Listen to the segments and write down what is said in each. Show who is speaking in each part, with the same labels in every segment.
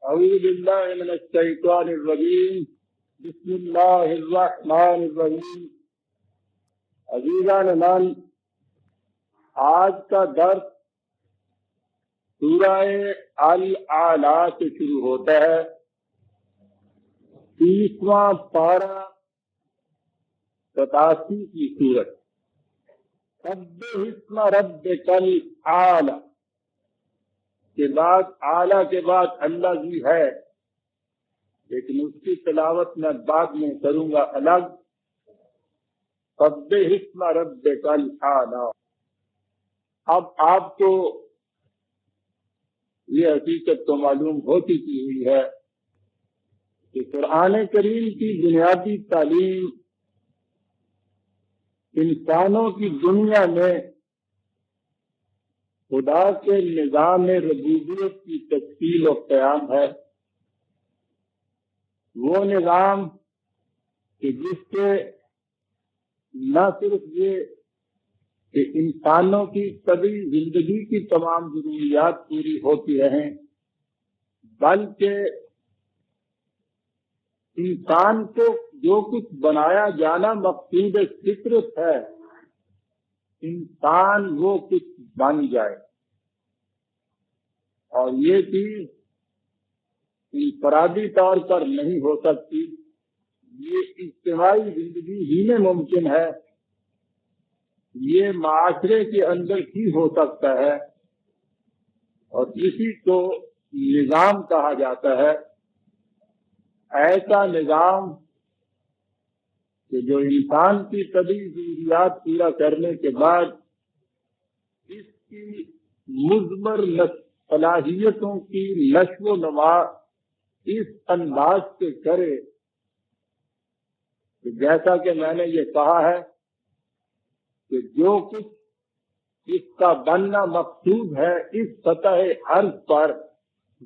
Speaker 1: اعوذ باللہ من الشیطان الرجیم بسم اللہ الرحمن الرحیم۔ عزیزان من، آج کا درس سورہ الاعلیٰ سے شروع ہوتا ہے۔ 30واں پارہ 87 کی سورت سبح اسم ربک الاعلیٰ کے بعد اعلیٰ کے بعد اللہ بھی ہے، لیکن اس کی تلاوت میں بعد میں کروں گا الگ۔ سبح اسم ربک الاعلیٰ۔ اب آپ کو یہ حقیقت تو معلوم ہو چکی ہوئی ہے کہ قرآن کریم کی بنیادی تعلیم انسانوں کی دنیا میں خدا کے نظام ربوبیت کی تشکیل و قیام ہے۔ وہ نظام کہ جس سے نہ صرف یہ کہ انسانوں کی طبعی زندگی کی تمام ضروریات پوری ہوتی رہیں، بلکہ انسان کو جو کچھ بنایا جانا مقصود فطرت ہے، انسان وہ کچھ بن جائے۔ اور یہ چیز انفرادی طور پر نہیں ہو سکتی، یہ اجتماعی زندگی ہی میں ممکن ہے، یہ معاشرے کے اندر ہی ہو سکتا ہے، اور اسی کو نظام کہا جاتا ہے۔ ایسا نظام کہ جو انسان کی طبعی ضروریات پورا کرنے کے بعد اس کی مضمر صلاحیتوں کی نشو و نما اس انداز سے کرے کہ جیسا کہ میں نے یہ کہا ہے کہ جو کچھ اس کا بننا مقصود ہے اس سطح عرض پر،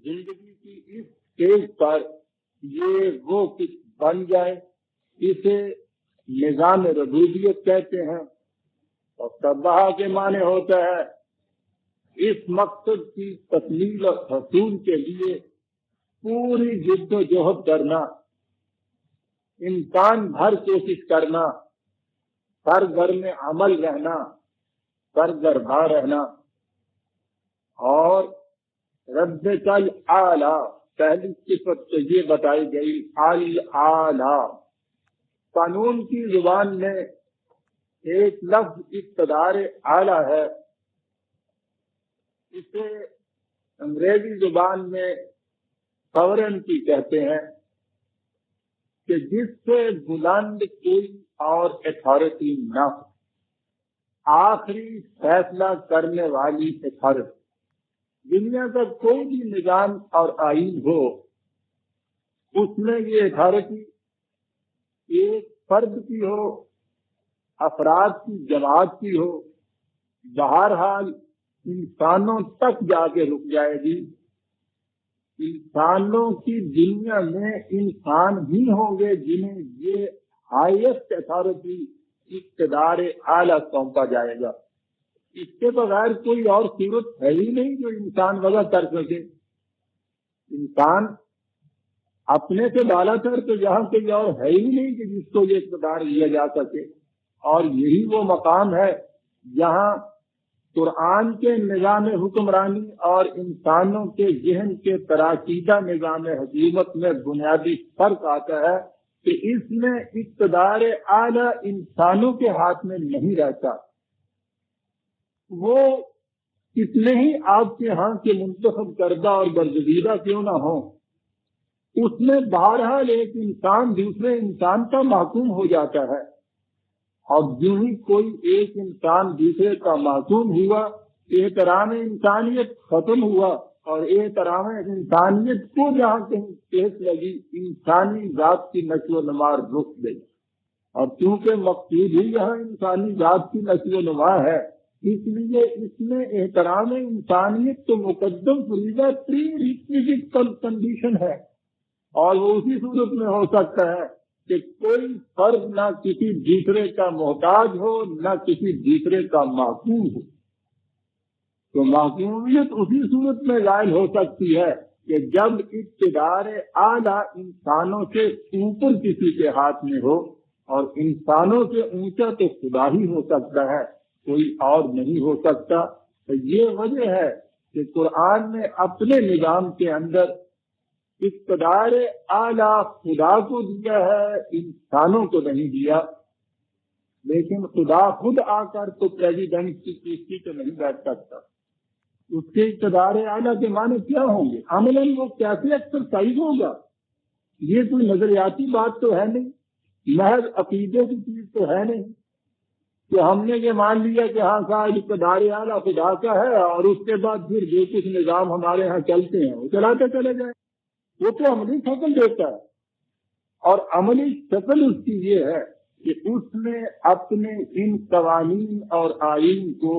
Speaker 1: زندگی کی اس اسٹیج پر، یہ وہ کچھ بن جائے، اسے نظام ربوبیت کہتے ہیں۔ اور سبح کے معنی ہوتا ہے اس مقصد کی تکمیل اور حصول کے لیے پوری جد و جہد کرنا، انسان بھر کوشش کرنا، سرگرم عمل رہنا، سرگرداں رہنا۔ اور ربک الاعلیٰ پہلی صفت تو یہ بتائی گئی الاعلیٰ۔ قانون کی زبان میں ایک لفظ اقتدار اعلیٰ ہے، اسے انگریزی زبان میں ساورنٹی کہتے ہیں، کہ جس سے بلند کوئی اور اتھارٹی نہ ہو، آخری فیصلہ کرنے والی اتھارٹی۔ دنیا کا کوئی بھی نظام اور آئین ہو، اس میں یہ اتھارٹی ایک فرد کی ہو، افراد کی جماعت کی ہو، بہرحال انسانوں تک جا کے رک جائے گی۔ انسانوں کی دنیا میں انسان ہی ہوں گے جنہیں یہ ہائیسٹ اتھارٹی اقتدار اعلیٰ سونپا جائے گا۔ اس کے بغیر کوئی اور صورت ہے ہی نہیں جو انسان وضع کر سکے۔ انسان اپنے سے بالا تر تو یہاں کوئی اور ہے ہی نہیں کہ جس کو یہ اقتدار دیا جا سکے، اور یہی وہ مقام ہے جہاں قرآن کے نظام حکمرانی اور انسانوں کے ذہن کے تراکیدہ نظام حکومت میں بنیادی فرق آتا ہے کہ اس میں اقتدار اعلیٰ انسانوں کے ہاتھ میں نہیں رہتا۔ وہ کتنے ہی آپ کے ہاں کے منتخب کردہ اور برگزیدہ کیوں نہ ہوں، اس میں بہرحال ایک انسان دوسرے انسان کا محکوم ہو جاتا ہے، اور جو ہی کوئی ایک انسان دوسرے کا محکوم ہوا، احترام انسانیت ختم ہوا، اور احترام انسانیت کو جہاں کہیں ٹھیس لگی، انسانی ذات کی نشو و نما رک گئی۔ اور چونکہ مقصود ہی یہاں انسانی ذات کی نشو و نما ہے، اس لیے اس میں احترام انسانیت تو مقدم فریضہ پری ریکویزٹ کنڈیشن ہے، اور وہ اسی صورت میں ہو سکتا ہے کہ کوئی فرد نہ کسی دوسرے کا محتاج ہو، نہ کسی دوسرے کا محکوم ہو۔ تو محکومیت اسی صورت میں ظاہر ہو سکتی ہے کہ جب اقتدار اعلیٰ انسانوں سے اوپر کسی کے ہاتھ میں ہو، اور انسانوں سے اونچا تو خدا ہی ہو سکتا ہے، کوئی اور نہیں ہو سکتا، تو یہ وجہ ہے کہ قرآن نے اپنے نظام کے اندر اقتدار اعلیٰ خدا کو دیا ہے، انسانوں کو نہیں دیا۔ لیکن خدا خود آ کر تو پریزیڈنٹ کی کرسی پہ نہیں بیٹھ سکتا، اس کے اقتدار اعلیٰ کے معنی کیا ہوں گے، عملاً وہ کیسے ایکسرسائز ہوگا؟ یہ کوئی نظریاتی بات تو ہے نہیں، محض عقیدے کی چیز تو ہے نہیں کہ ہم نے یہ مان لیا کہ ہاں صاحب اقتدار اعلیٰ خدا کا ہے، اور اس کے بعد پھر جو کچھ نظام ہمارے ہاں چلتے ہیں وہ چلاتے چلے جائیں۔ وہ تو عملی شکل دیتا ہے، اور عملی شکل اس کی یہ ہے کہ اس نے اپنے ان قوانین اور آئین کو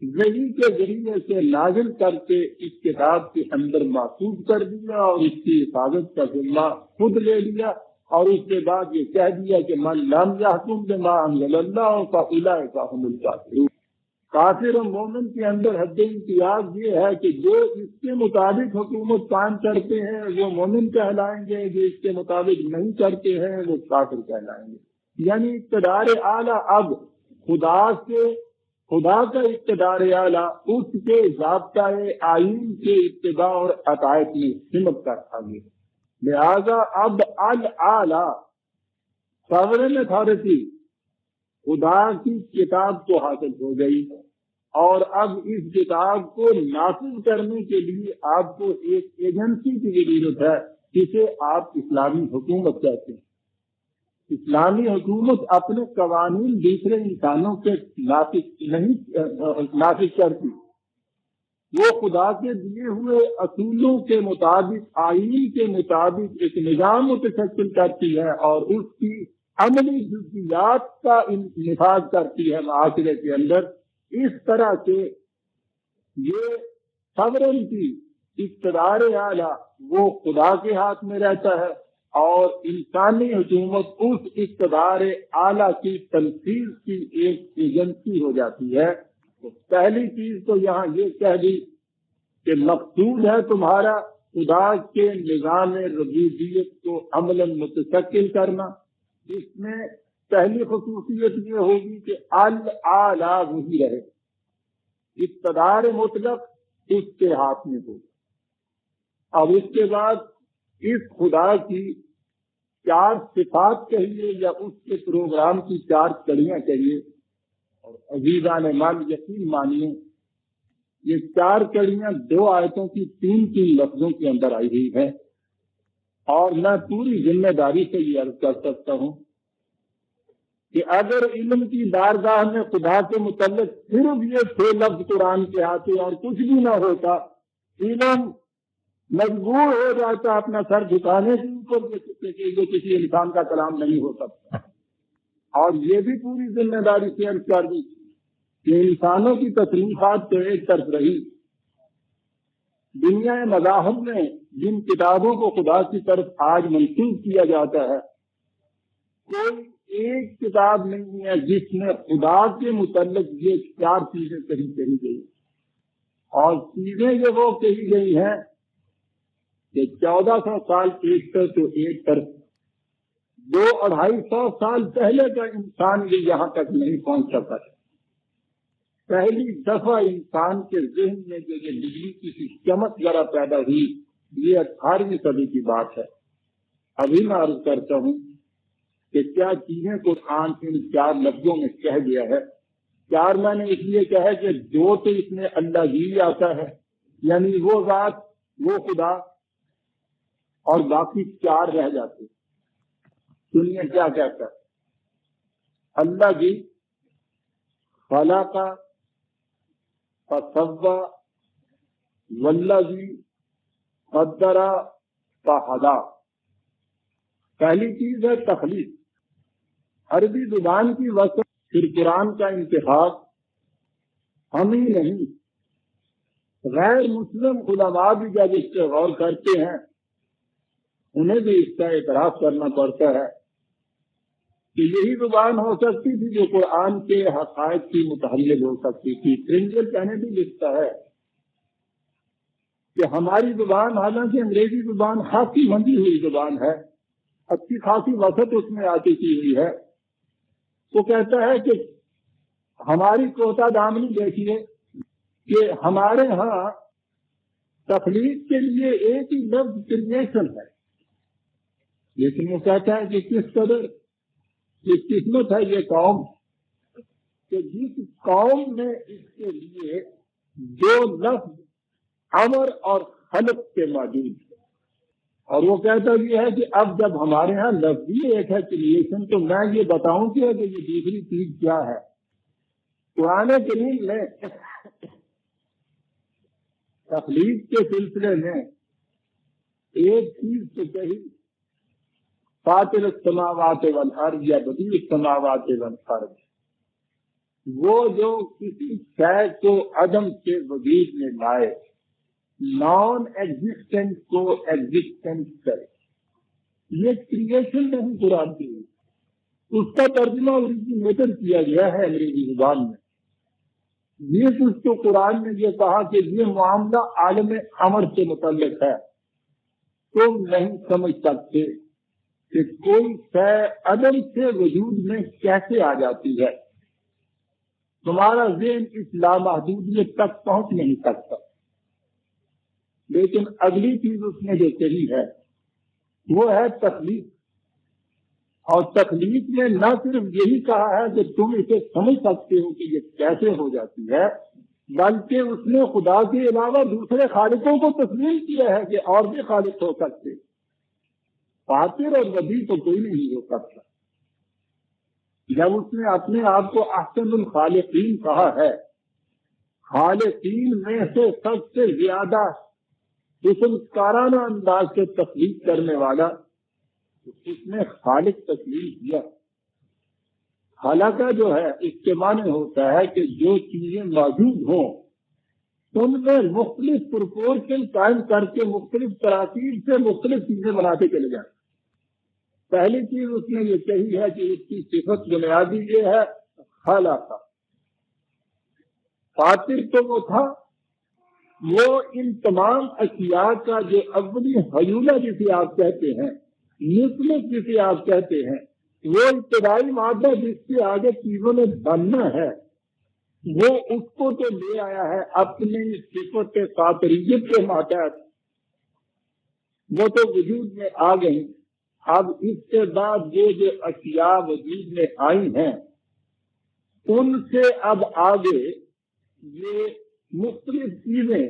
Speaker 1: وحی کے ذریعے سے نازل کر کے اس کتاب کے اندر محفوظ کر دیا، اور اس کی حفاظت کا ذمہ خود لے لیا، اور اس کے بعد یہ کہہ دیا کہ من لم یحکم بما انزل اللہ فاولئک هم الکافرون۔ کافر و مومن کے اندر حد امتیاز یہ ہے کہ جو اس کے مطابق حکومت قائم کرتے ہیں وہ مومن کہلائیں گے، جو اس کے مطابق نہیں کرتے ہیں وہ کافر کہلائیں گے۔ یعنی اقتدار اعلیٰ اب خدا کا اقتدار اعلیٰ اس کے ضابطۂ آئین کے اتباع اور عقائد میں سمٹ کر آگے، لہذا اب الاعلیٰ ساورن اتھارٹی خدا کی کتاب کو حاصل ہو گئی، اور اب اس کتاب کو نافذ کرنے کے لیے آپ کو ایک ایجنسی کی ضرورت ہے، جسے آپ اسلامی حکومت کہتے ہیں۔ اسلامی حکومت اپنے قوانین دوسرے انسانوں کے نافذ کرتی، وہ خدا کے دیے ہوئے اصولوں کے مطابق، آئین کے مطابق ایک نظام متشکل کرتی ہے، اور اس کی عملی جزئیات کا نفاذ کرتی ہے معاشرے کے اندر۔ اس طرح سے یہ ساورنٹی، اقتدار اعلیٰ، وہ خدا کے ہاتھ میں رہتا ہے، اور انسانی حکومت اس اقتدار اعلیٰ کی تنفیذ کی ایک ایجنسی ہو جاتی ہے۔ تو پہلی چیز تو یہاں یہ کہہ دی کہ مقصود ہے تمہارا خدا کے نظام ربوبیت کو عملاً متشکل کرنا۔ اس میں پہلی خصوصیت یہ ہوگی کہ الاعلیٰ وہی رہے، اقتدار مطلق اس کے ہاتھ میں ہوگا۔ اب اس کے بعد اس خدا کی چار صفات کہیے یا اس کے پروگرام کی چار کڑیاں کہیے، اور عزیزان مال یقین مانیے یہ چار کڑیاں 2 آیتوں کی 3 لفظوں کے اندر آئی ہوئی ہیں، اور میں پوری ذمہ داری سے یہ عرض کر سکتا ہوں کہ اگر علم کی بارگاہ میں خدا کے متعلق صرف یہ 6 لفظ قرآن کے آتے اور کچھ بھی نہ ہوتا، علم مجبور ہو جاتا اپنا سر جھکانے کے اوپر کہ جو کسی انسان کا کلام نہیں ہو سکتا۔ اور یہ بھی پوری ذمہ داری سے عرض کر دی کہ انسانوں کی تصنیفات تو ایک طرف رہی، دنیا مذاہب میں جن کتابوں کو خدا کی طرف آج منسوب کیا جاتا ہے، کوئی ایک کتاب نہیں ہے جس میں خدا کے متعلق یہ 4 چیزیں کہی گئی، اور چیزیں یہ وہ کہی گئی ہیں کہ 1400 سال ایک طرف تو ایک طرف 200-250 سال پہلے کا انسان بھی یہاں تک نہیں پہنچ سکا۔ پہلی دفعہ انسان کے ذہن میں جو یہ بجلی کی چمک ذرا پیدا ہوئی، یہ 18ویں صدی کی بات ہے۔ ابھی میں عرض کرتا ہوں کہ کیا چیزیں قرآن ان 4 لفظوں میں کہہ گیا ہے۔ 4 میں نے اس لیے کہا کہ 2 تو اس میں اللہ ہی آتا ہے، یعنی وہ ذات، وہ خدا، اور باقی 4 رہ جاتے۔ سنیے کیا کہتا ہے، اللہ جی خلق فسوى والذی قدر فہدی۔ پہلی چیز ہے تخلیق، عربی زبان کی وسط، پھر قرآن کا انتخاب۔ ہم ہی نہیں، غیر مسلم علماء بھی جب اس پہ غور کرتے ہیں انہیں بھی اس کا اعتراف کرنا پڑتا ہے کہ یہی زبان ہو سکتی تھی جو قرآن کے حقائق کی متحمل ہو سکتی تھی۔ پرنجل کہنے بھی لکھتا ہے کہ ہماری زبان حالانکہ انگریزی زبان خاصی منجی ہوئی زبان ہے، اچھی خاصی وسعت اس میں آتی کی ہوئی ہے، وہ کہتا ہے کہ ہماری کوتا دامنی دیکھیے کہ ہمارے ہاں تخلیق کے لیے ایک ہی لفظ کریشن ہے، لیکن وہ کہتا ہے کہ کس قدر یہ قسمت ہے یہ قوم کہ جس قوم میں اس کے لیے دو لفظ امر اور خلق کے موجود ہے۔ اور وہ کہتا بھی ہے کہ اب جب ہمارے ہاں لفظ ہی ایک ہے کریشن، تو میں یہ بتاؤں کہ یہ دوسری چیز کیا ہے۔ قرآن کریم میں تخلیق کے سلسلے میں ایک چیز تو کہی، فاطر السماوات والارض یا بدیع السماوات والارض، وہ جو کسی شے کو عدم سے وجود میں لائے، نان ایگزسٹنٹ کو ایگزسٹنٹ کرے، یہ کریشن نہیں قرآن کی۔ اس کا ترجمہ اوریجنیٹر کیا گیا ہے انگریزی زبان میں۔ یہ کچھ تو قرآن نے یہ کہا کہ یہ معاملہ عالم امر سے متعلق ہے، تم نہیں سمجھ سکتے کہ کوئی شے عدم سے وجود میں کیسے آ جاتی ہے، تمہارا ذہن اس لامحدودیت تک پہنچ نہیں سکتا۔ لیکن اگلی چیز اس نے جو کہی ہے وہ ہے تخلیق، اور تخلیق میں نہ صرف یہی کہا ہے کہ تم اسے سمجھ سکتے ہو کہ یہ کیسے ہو جاتی ہے، بلکہ اس نے خدا کے علاوہ دوسرے خالقوں کو تسلیم کیا ہے کہ اور بھی خالق ہو سکتے، فاطر اور بدیع تو کوئی نہیں ہو سکتا۔ جب اس نے اپنے آپ کو احسن الخالقین کہا ہے، خالقین میں سے سب سے زیادہ حسن کارانہ انداز سے تخلیق کرنے والا، اس نے خالق تسلیم کیا۔ خالقہ جو ہے اس کے معنی ہوتا ہے کہ جو چیزیں موجود ہوں ان میں مختلف پروپورشن قائم کر کے مختلف تراکیب سے مختلف چیزیں بناتے چلے جائیں۔ پہلی چیز اس نے یہ کہی ہے کہ اس کی صفت بنیادی یہ ہے خالقہ، فاطر تو وہ تھا، وہ ان تمام اشیاء کا جو اولی حیولہ جسے آپ کہتے ہیں، نسبت جسے آپ کہتے ہیں، وہ ابتدائی مادہ جس کے آگے چیزوں نے بننا ہے، وہ اس کو تو لے آیا ہے اپنی صفت فاطریت کے ماتحت، وہ تو وجود میں آ گئی۔ اب اس کے بعد یہ جو اشیاء وجود میں آئی ہیں ان سے اب آگے یہ مختلف چیزیں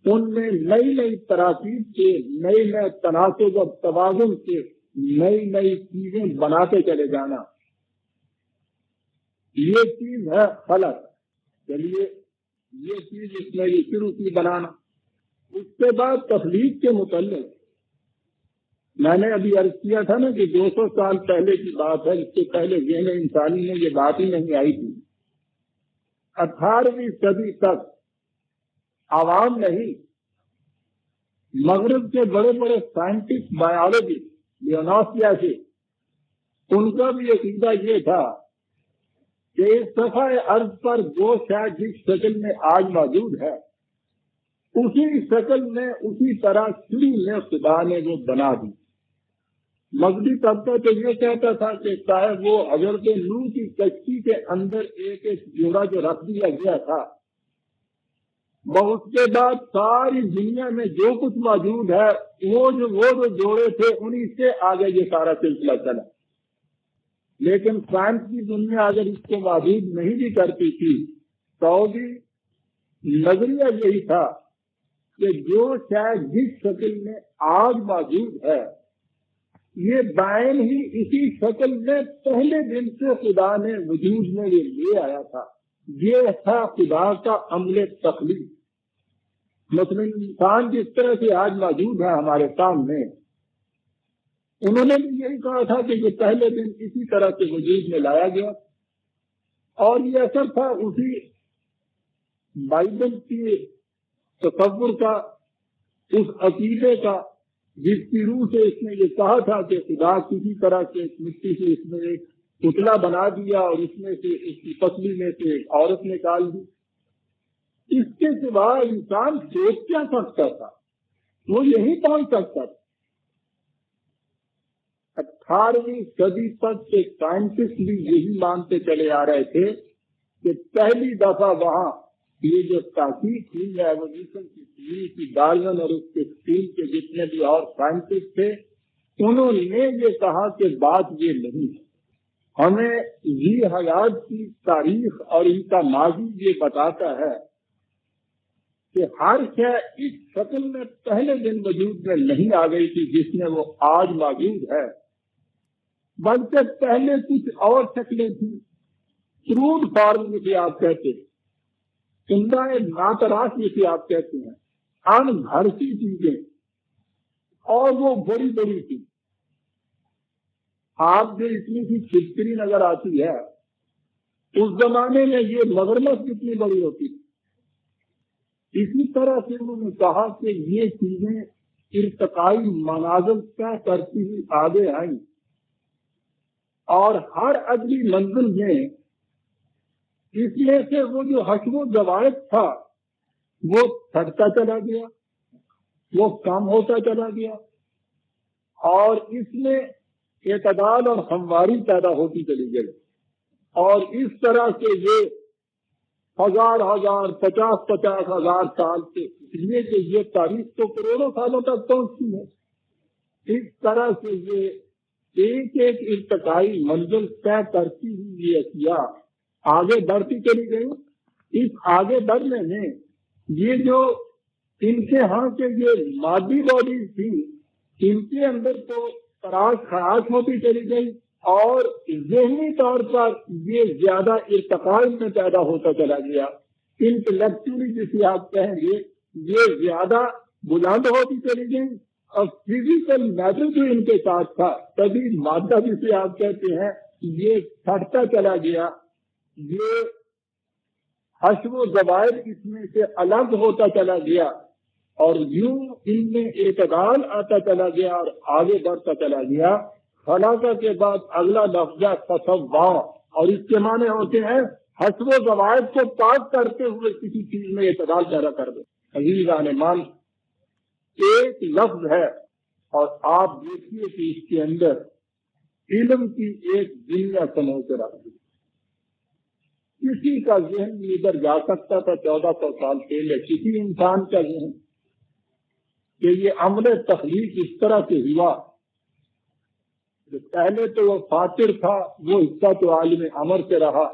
Speaker 1: ان میں نئی نئی تراکیب سے، نئے نئے تناسب و توازن سے نئی نئی چیزیں بناتے چلے جانا، یہ چیز ہے خلق۔ چلیے یہ چیز اس میں یہ شروع کی بنانا۔ اس کے بعد تخلیق کے متعلق میں نے ابھی عرض کیا تھا نا کہ 200 سال پہلے کی بات ہے، اس سے پہلے ذہن انسانی میں یہ بات ہی نہیں آئی تھی۔ 18ویں صدی تک عوام نہیں، مغرب کے بڑے بڑے سائنٹسٹ، بایولوجسٹ، لیوناسیا سے، ان کا بھی عقیدہ یہ تھا کہ اس صفحہ ارض پر جو شاید جس شکل میں آج موجود ہے اسی شکل میں اسی طرح شروع میں خدا نے وہ بنا دی۔ مغربی طبقہ تو یہ کہتا تھا کہ شاید وہ حضرت نوح کی کشتی کے اندر ایک ایک جوڑا جو رکھ دیا گیا تھا، وہ اس کے بعد ساری دنیا میں جو کچھ موجود ہے وہ جو جوڑے تھے انہی سے آگے یہ سارا سلسلہ چلا۔ لیکن سائنس کی دنیا اگر اس کو موجود نہیں بھی کرتی تھی تو بھی نظریہ یہی تھا کہ جو شاید جس شکل میں آج موجود ہے یہ بائن ہی اسی شکل میں پہلے دن سے خدا نے وجود میں یہ لے آیا تھا۔ یہ تھا خدا کا عمل تخلیق۔ مثلا انسان جس طرح سے آج موجود ہے ہمارے سامنے، انہوں نے بھی یہی کہا تھا کہ یہ پہلے دن اسی طرح سے وجود میں لایا گیا، اور یہ اثر تھا اسی بائبل کی تصور کا، اس عقیدے کا جس کی روح سے اس نے یہ کہا تھا کہ خدا کسی طرح سے مٹی سے اس میں ایک پتلا بنا دیا اور اس میں سے اس کی پسلی میں سے ایک عورت نکال دی۔ اس کے سوا انسان سوچ کیا سکتا تھا؟ وہ یہی پہنچ سکتا تھا۔ 18ویں صدی تک کے سائنٹسٹ بھی یہی مانتے چلے آ رہے تھے کہ پہلی دفعہ وہاں یہ جو تحقیق ہوئی ہے ایوولوشن کی ڈارون اور اس کے ٹیم کے جتنے بھی اور سائنٹسٹ تھے، انہوں نے یہ کہا کہ بات یہ نہیں ہے، ہمیں ذی حیات کی تاریخ اور ان کا ماضی یہ بتاتا ہے کہ ہر شے اس شکل میں پہلے دن وجود میں نہیں آ گئی تھی جس میں وہ آج موجود ہے، بلکہ پہلے کچھ اور شکلیں تھیں، کروڈ فارم جسے آپ کہتے ہیں، عمدہ ناتراش جسے آپ کہتے ہیں، ان گھرتی چیزیں، اور وہ بڑی بڑی تھی۔ آپ جو اتنی سی چھپکلی نظر آتی ہے، اس زمانے میں یہ مگرمچھ کتنی بڑی ہوتی تھی۔ اسی طرح سے انہوں نے کہا کہ یہ چیزیں ارتقائی منازل طے کرتی ہوئی آگے آئیں، اور ہر اگلی منزل میں اس میں سے وہ جو حشو و زوائد تھا وہ چھٹتا چلا گیا، وہ کم ہوتا چلا گیا، اور اس میں اعتدال اور ہمواری پیدا ہوتی چلی گئی، اور اس طرح سے یہ ہزار ہزار 50 ہزار سال سے، اس لیے کہ یہ تاریخ تو کروڑوں سالوں تک پہنچتی ہے، اس طرح سے یہ ایک ایک ارتقائی منزل طے کرتی ہوئی یہ اشیاء آگے بڑھتی چلی گئی۔ اس آگے بڑھنے میں یہ جو ان کے ہاں کے یہ مادی باڈیز تھی، ان کے اندر تو تراش خراش ہوتی چلی گئی، اور ذہنی طور پر یہ زیادہ ارتقاء میں پیدا ہوتا چلا گیا، انٹلیکچولی جسے آپ کہیں گے یہ زیادہ بلند ہوتی چلی گئی، اور فزیکل میٹر جو ان کے ساتھ تھا، تبھی مادہ جسے آپ کہتے ہیں یہ چھٹتا چلا گیا، یہ حشو و زوائد اس میں سے الگ ہوتا چلا گیا، اور یوں ان میں اعتدال آتا چلا گیا اور آگے بڑھتا چلا گیا۔ خلاقہ کے بعد اگلا لفظ ہے تصور، اور اس کے معنی ہوتے ہیں حشو و زوائد کو پاک کرتے ہوئے کسی چیز میں اعتدال پیدا کر دے۔ عزیزان مان، ایک لفظ ہے اور آپ دیکھیے کہ اس کے اندر علم کی ایک دنیا سمو کے رکھ دی۔ کسی کا ذہن ادھر جا سکتا تھا 1400 سال پہلے، کسی انسان کا ذہن، کہ یہ عمل تخلیق اس طرح سے ہوا۔ پہلے تو وہ فاطر تھا، وہ حصہ تو عالم امر سے رہا،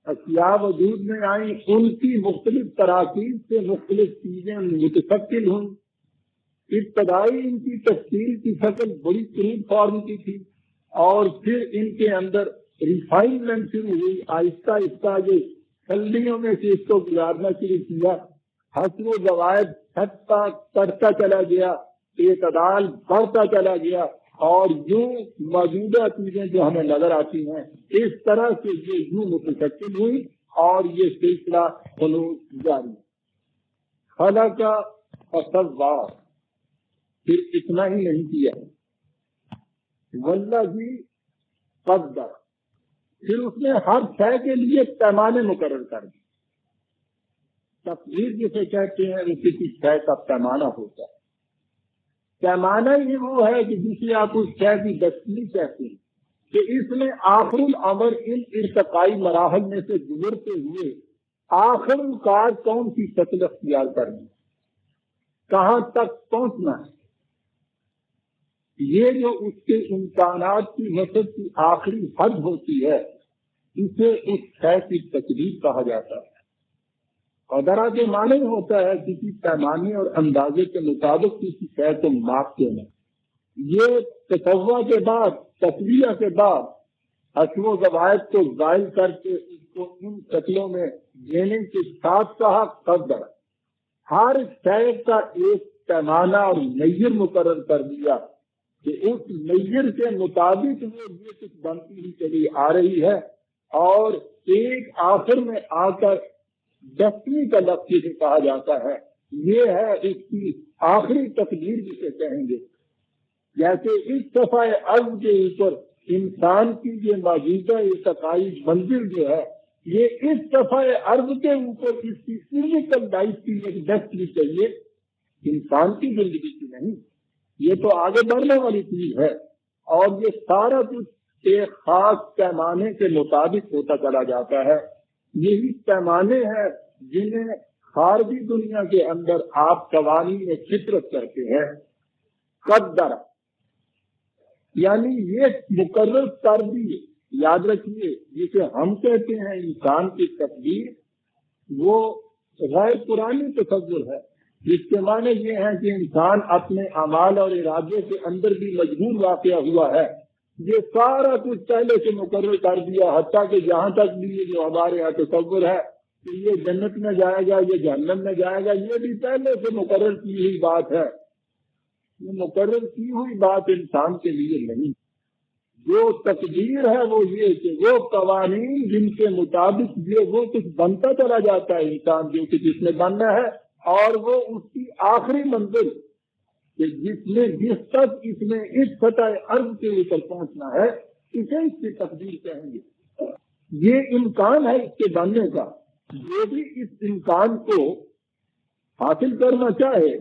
Speaker 1: اشیاء وجود میں آئیں، ان کی مختلف تراکیب سے مختلف چیزیں متشکل ہوئیں۔ ابتدائی ان کی تشکیل کی شکل بڑی کروڈ فارم کی تھی، اور پھر ان کے اندر ریفائنمنٹ شروع ہوئی، آہستہ آہستہ یہ چھلنیوں میں سے اس کو گزارنا شروع کیا، حشو و زوائد چھٹتا کرتا چلا گیا، اعتدال بڑھتا چلا گیا، اور یوں موجودہ چیزیں جو ہمیں نظر آتی ہیں اس طرح سے یہ یوں متشکل ہوئی، اور یہ سلسلہ خلوص جاری۔ خلقہ فسوّا، پھر اتنا ہی نہیں کیا، والذی قدر، پھر اس نے ہر شے کے لیے پیمانے مقرر کر دی۔ تقدیر جسے کہتے ہیں وہ کسی شے کا پیمانہ ہوتا ہے۔ پیمانہ ہی وہ ہے کہ جسے آپ اس شے کی دستگیری کہتے ہیں، کہ اس نے آخر الامر ان ارتقائی مراحل میں سے گزرتے ہوئے آخر کار کون سی شکل اختیار کرنی، کہاں تک پہنچنا ہے، یہ جو اس کے امکانات کی مدد کی آخری حد ہوتی ہے، اسے اس شے کی تقدیر کہا جاتا ہے۔ قدرہ کے معنی ہوتا ہے کسی پیمانے اور اندازے کے مطابق کسی شے کو ماپ دینا۔ یہ تصوّع کے بعد، تسویہ کے بعد حشو و زوائد کو زائل کر کے اس کو ان شکلوں میں دینے کے ساتھ کہا قدر، ہر شے کا ایک پیمانہ اور میجر مقرر کر دیا کہ اس میجر کے مطابق وہ یہ کچھ بنتی ہی چلی آ رہی ہے، اور ایک آخر میں آ کر دستویں کا لفظ جسے کہا جاتا ہے، یہ ہے اس کی آخری تقدیر جسے کہیں گے۔ جیسے اس صفحہ ارض کے اوپر انسان کی یہ موجودہ ارتقائی منزل جو ہے، یہ اس صفحہ ارض کے اوپر اس کی فزیکل لائف کی ایک دستویں چاہیے، انسان کی زندگی کی نہیں. یہ تو آگے بڑھنے والی چیز ہے، اور یہ سارا کچھ ایک خاص پیمانے کے مطابق ہوتا چلا جاتا ہے. یہی پیمانے ہیں جنہیں خارجی دنیا کے اندر آپ قوانین میں فطرت کرتے ہیں. قدر یعنی یہ مقرر کر دیے. یاد رکھیے جسے ہم کہتے ہیں انسان کی تقدیر، وہ غیر پرانی تصور ہے. جس کے معنی یہ ہے کہ انسان اپنے اعمال اور ارادے کے اندر بھی مجبور واقع ہوا ہے. یہ سارا کچھ پہلے سے مقرر کر دیا، حتیٰ کہ جہاں تک بھی یہ جو ہمارے یہاں تصور ہے کہ یہ جنت میں جائے گا، یہ جہنم میں جائے گا، یہ بھی پہلے سے مقرر کی ہوئی بات ہے. یہ مقرر کی ہوئی بات انسان کے لیے نہیں. جو تقدیر ہے وہ یہ کہ وہ قوانین جن کے مطابق یہ وہ کچھ بنتا چلا جاتا ہے انسان جو کہ جس میں بننا ہے، اور وہ اس کی آخری منزل کہ جس تک اس میں اس سطح عرض کے اوپر پہنچنا ہے، اسے اس کی تقدیر کہیں گے. یہ امکان ہے اس کے بننے کا. جو بھی اس امکان کو حاصل کرنا چاہے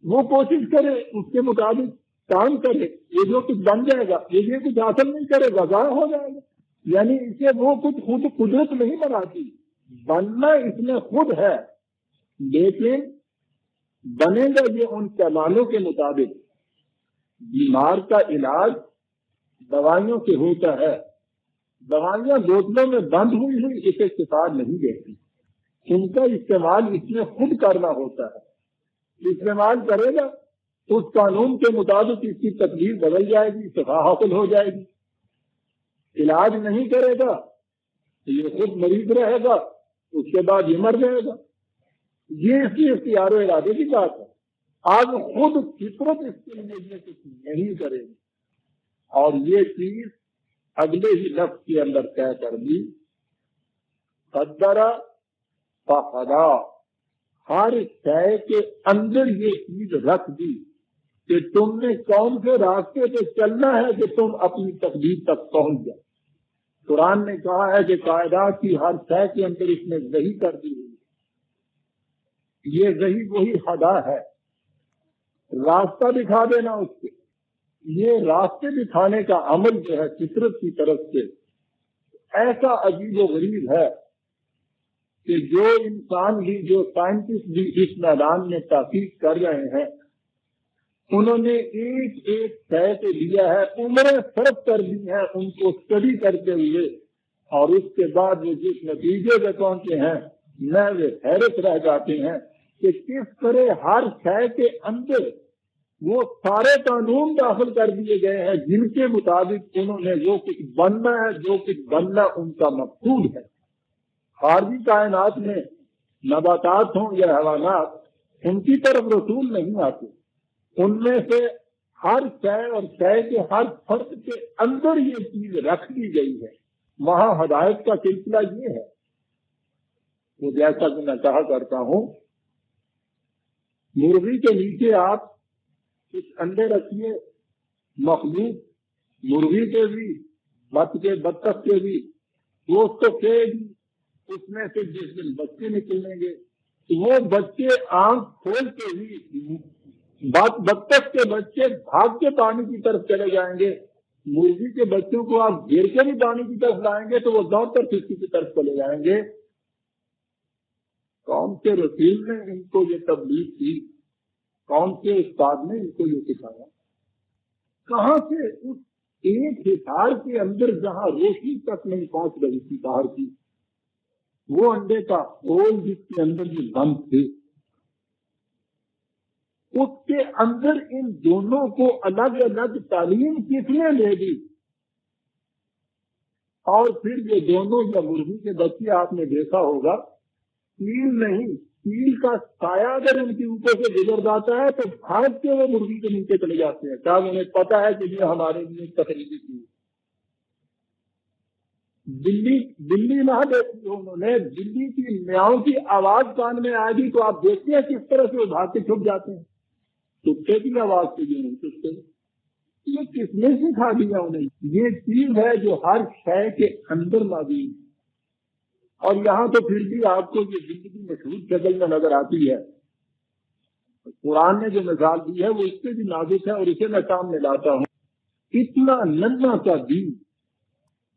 Speaker 1: وہ کوشش کرے، اس کے مطابق کام کرے. یہ جو کچھ بن جائے گا، یہ کچھ حاصل نہیں کرے گا، ضائع ہو جائے گا. یعنی اسے وہ کچھ خود قدرت نہیں بناتی، بننا اس میں خود ہے، لیکن بنے گا یہ ان پیمانوں کے مطابق. بیمار کا علاج دوائیوں سے ہوتا ہے. دوائیاں بوتلوں میں بند ہوئی اسے شفا نہیں دیتی. ان کا استعمال اس میں خود کرنا ہوتا ہے. استعمال کرے گا اس قانون کے مطابق اس کی تقدیر بدل جائے گی، شفا حاصل ہو جائے گی. علاج نہیں کرے گا یہ خود مریض رہے گا، اس کے بعد یہ مر جائے گا. یہ اس کی اختیار و ارادے کی بات ہے. آج خود فطرت اس کے لیے کچھ نہیں کرے گی. اور یہ چیز اگلے ہی لفظ کے اندر طے کر دی، قدر فہدا. ہر شے کے اندر یہ چیز رکھ دی کہ تم نے کون سے راستے پہ چلنا ہے کہ تم اپنی تقدیر تک پہنچ جائے. قرآن نے کہا ہے کہ کائنات کی ہر شے کے اندر اس نے وحی کر دی ہوئی. یہ وحی وہی ہدا ہے، راستہ دکھا دینا اس کے. یہ راستے دکھانے کا عمل جو ہے فطرت کی طرف سے ایسا عجیب و غریب ہے کہ جو انسان بھی، جو سائنٹسٹ بھی اس میدان میں تحقیق کر رہے ہیں، انہوں نے ایک ایک شے سے لیا ہے، عمریں صرف کر دی ہیں ان کو اسٹڈی کرتے ہوئے، اور اس کے بعد وہ جس نتیجے پہ پہنچے ہیں میں وہ حیرت رہ جاتے ہیں کہ کس طرح ہر شے کے اندر وہ سارے قانون داخل کر دیے گئے ہیں جن کے مطابق انہوں نے جو کچھ بننا ہے، جو کچھ بننا ان کا مقصود ہے. خارجی کائنات میں نباتات ہوں یا حیوانات، ان کی طرف رسول نہیں آتے. ان میں سے ہر شے اور شے کے ہر فرد کے اندر یہ چیز رکھ دی گئی ہے. وہاں ہدایت کا سلسلہ یہ ہے کہ جیسا کہ میں کہا کرتا ہوں، مرغی کے نیچے آپ کچھ انڈے رکھیے، مخلوق مرغی کے بھی، بطخ کے بھی گوشت تو کھائے گی. اس میں سے جس دن بچے نکلیں گے وہ بچے آنکھ کھول کے ہی، بطخ کے بچے بھاگ کے پانی کی طرف چلے جائیں گے. مرغی کے بچوں کو آپ گھیر کے بھی پانی کی طرف لائیں گے تو وہ دوڑ کر کھڑکی کی طرف چلے جائیں گے. کون سے رسول نے ان کو یہ تبلیغ کی؟ کون سے استاد نے ان کو یہ سکھایا؟ کہاں سے اس ایک حصار کے اندر جہاں روشنی تک نہیں پہنچ رہی تھی باہر کی، وہ انڈے کا ہول جس کے اندر یہ بند تھے، اس کے اندر ان دونوں کو الگ الگ تعلیم کس نے دے دی؟ اور پھر یہ دونوں یا مرغی کے بچے آپ نے دیکھا ہوگا، تیل نہیں، تیل کا سایہ اگر ان کے اوپر سے گزر جاتا ہے تو بھاگ کے وہ مرغی کے نیچے چلے جاتے ہیں. کیا انہیں پتا ہے کہ یہ ہمارے لیے تقریبی چیز؟ بلی نہ دیکھی انہوں نے، بلی کی میاؤں کی آواز کان میں آئے گی تو آپ دیکھتے ہیں کس طرح سے وہ بھاگ کے چھپ جاتے ہیں. کتے کی آواز سے جو نہیں چھپتے. یہ کس نے سکھا دیا انہیں؟ یہ چیز ہے جو ہر شے کے اندر موجود ہے. اور یہاں تو پھر بھی آپ کو یہ زندگی مشہور شکل میں نظر آتی ہے. قرآن نے جو مثال دی ہے وہ اس سے بھی نازک ہے، اور اسے میں سامنے لاتا ہوں. اتنا ننھا سا بیج،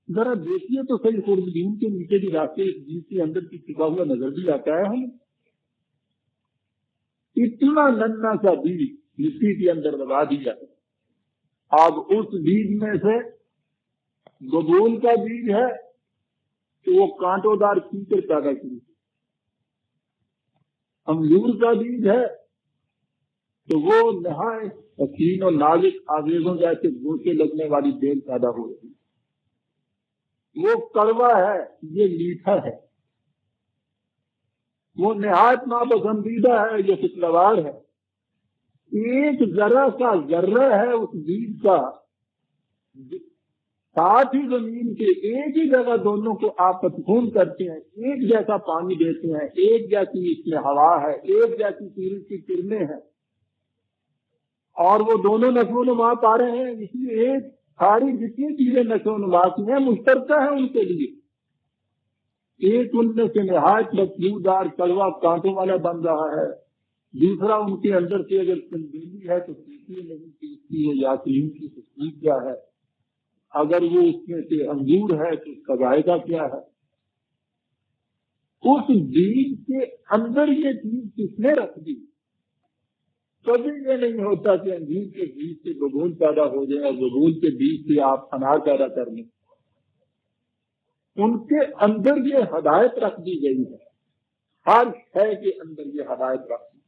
Speaker 1: ذرا دیکھیے تو صحیح، خوردبین کے نیچے بھی راستے اس بیج کے اندر کی چھپا ہوا نظر بھی آتا ہے ہمیں. اتنا ننھا سا بیج مٹی کے اندر لگا دیا. اب اس بیج میں سے ببول کا بیج ہے تو وہ کانٹوں دار کیچڑ پیدا کی. انگور کا بیج ہے تو وہ نہایت حسین اور نازک آویزوں جیسے گوشے لگنے والی بیل پیدا ہو رہی. وہ کڑوا ہے، یہ میٹھا ہے. وہ نہایت ناپسندیدہ ہے، یہ خوشگوار ہے. ایک ذرا سا ذرہ ہے اس بیج کا، ساتھ ہی زمین کے ایک ہی جگہ دونوں کو آپ مدفون کرتے ہیں، ایک جیسا پانی دیتے ہیں، ایک جیسی اس میں ہوا ہے، ایک جیسی سورج کی کرنیں ہیں، اور وہ دونوں نشو و نما پا رہے ہیں. اس لیے ایک ساری جتنی چیزیں نشو و نما کی ہیں مشترکہ ہیں ان کے لیے. ایک ان میں سے نہایت بدبودار کڑوا کانٹوں والا بن رہا ہے، دوسرا ان کے اندر سے اگر تنظیمی ہے تو پیتی نہیں پیتی ہے، یاسین کی خوشبو کیا ہے، اگر وہ اس میں سے انگور ہے تو اس کا ذائقہ کیا ہے. اس بیج کے اندر یہ چیز کس نے رکھ دی؟ کبھی یہ نہیں ہوتا کہ انگور کے بیج سے ببول پیدا ہو جائے اور ببول کے بیج سے آپ انار پیدا کر لیں. ان کے اندر یہ ہدایت رکھ دی گئی ہے، ہر شے کے اندر یہ ہدایت رکھ دی.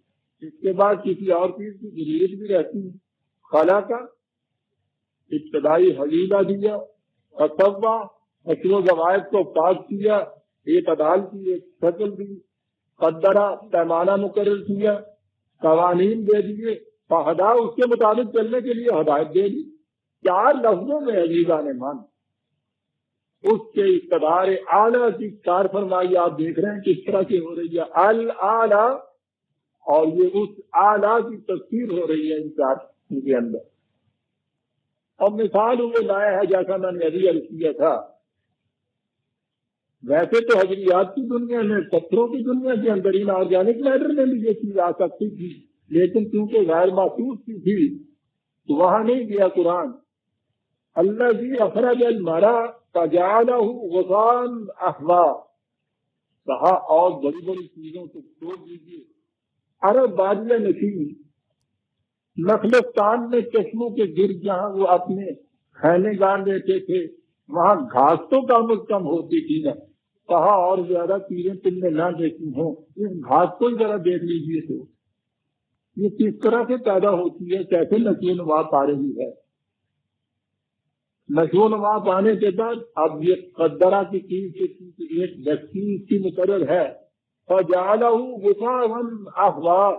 Speaker 1: اس کے بعد کسی اور چیز کی ضرورت بھی رہتی ہے. خلا کا ابتدائی حلیلہ دیا، فتوا اصل و ضوابط کو پاک کیا، ایک عدال کی ایک شکل دی، قدرہ پیمانہ مقرر کیا، قوانین دے دیے، فہدا اس کے مطابق چلنے کے لیے ہدایت دے دی. 4 لفظوں میں عزیزان مان اس کے اقتدار اعلیٰ کی کار فرمائی آپ دیکھ رہے ہیں کس طرح کی ہو رہی ہے. الاعلیٰ، اور یہ اس اعلیٰ کی تفسیر ہو رہی ہے ان 4 کے اندر. اور مثال وہ لایا ہے جیسا میں نے ابھی عرض کیا تھا. ویسے تو حجریات کی دنیا میں، پتھروں کی دنیا کے اندر ان آرگینک میٹر میں بھی یہ چیز آ سکتی تھی، لیکن کیونکہ غیر محسوس کی تھی تو وہاں نہیں گیا قرآن. الذی اخرج المرعى فجعله غثاء احوا، کہا اور بڑی بڑی چیزوں کو چھوڑ دیجیے. عرب بادیہ نشین نخلستان میں چشموں کے گرد جہاں وہ اپنے خیمے گاڑ دیتے تھے وہاں گھاس تو کم از کم ہوتی تھی نا. کہا اور زیادہ چیزیں تم نے نہ دیکھی ہوں، اس گھاس کو ہی ذرا دیکھ لیجیے تو یہ کس طرح سے پیدا ہوتی ہے، کیسے نشو و نما پا رہی ہے. نشو و نما پانے کے بعد اب یہ قدرہ کی چیز ایک ویکسین کی مقرر ہے، فَجَعَلَهُ غُثَاءً أَحْوَىٰ،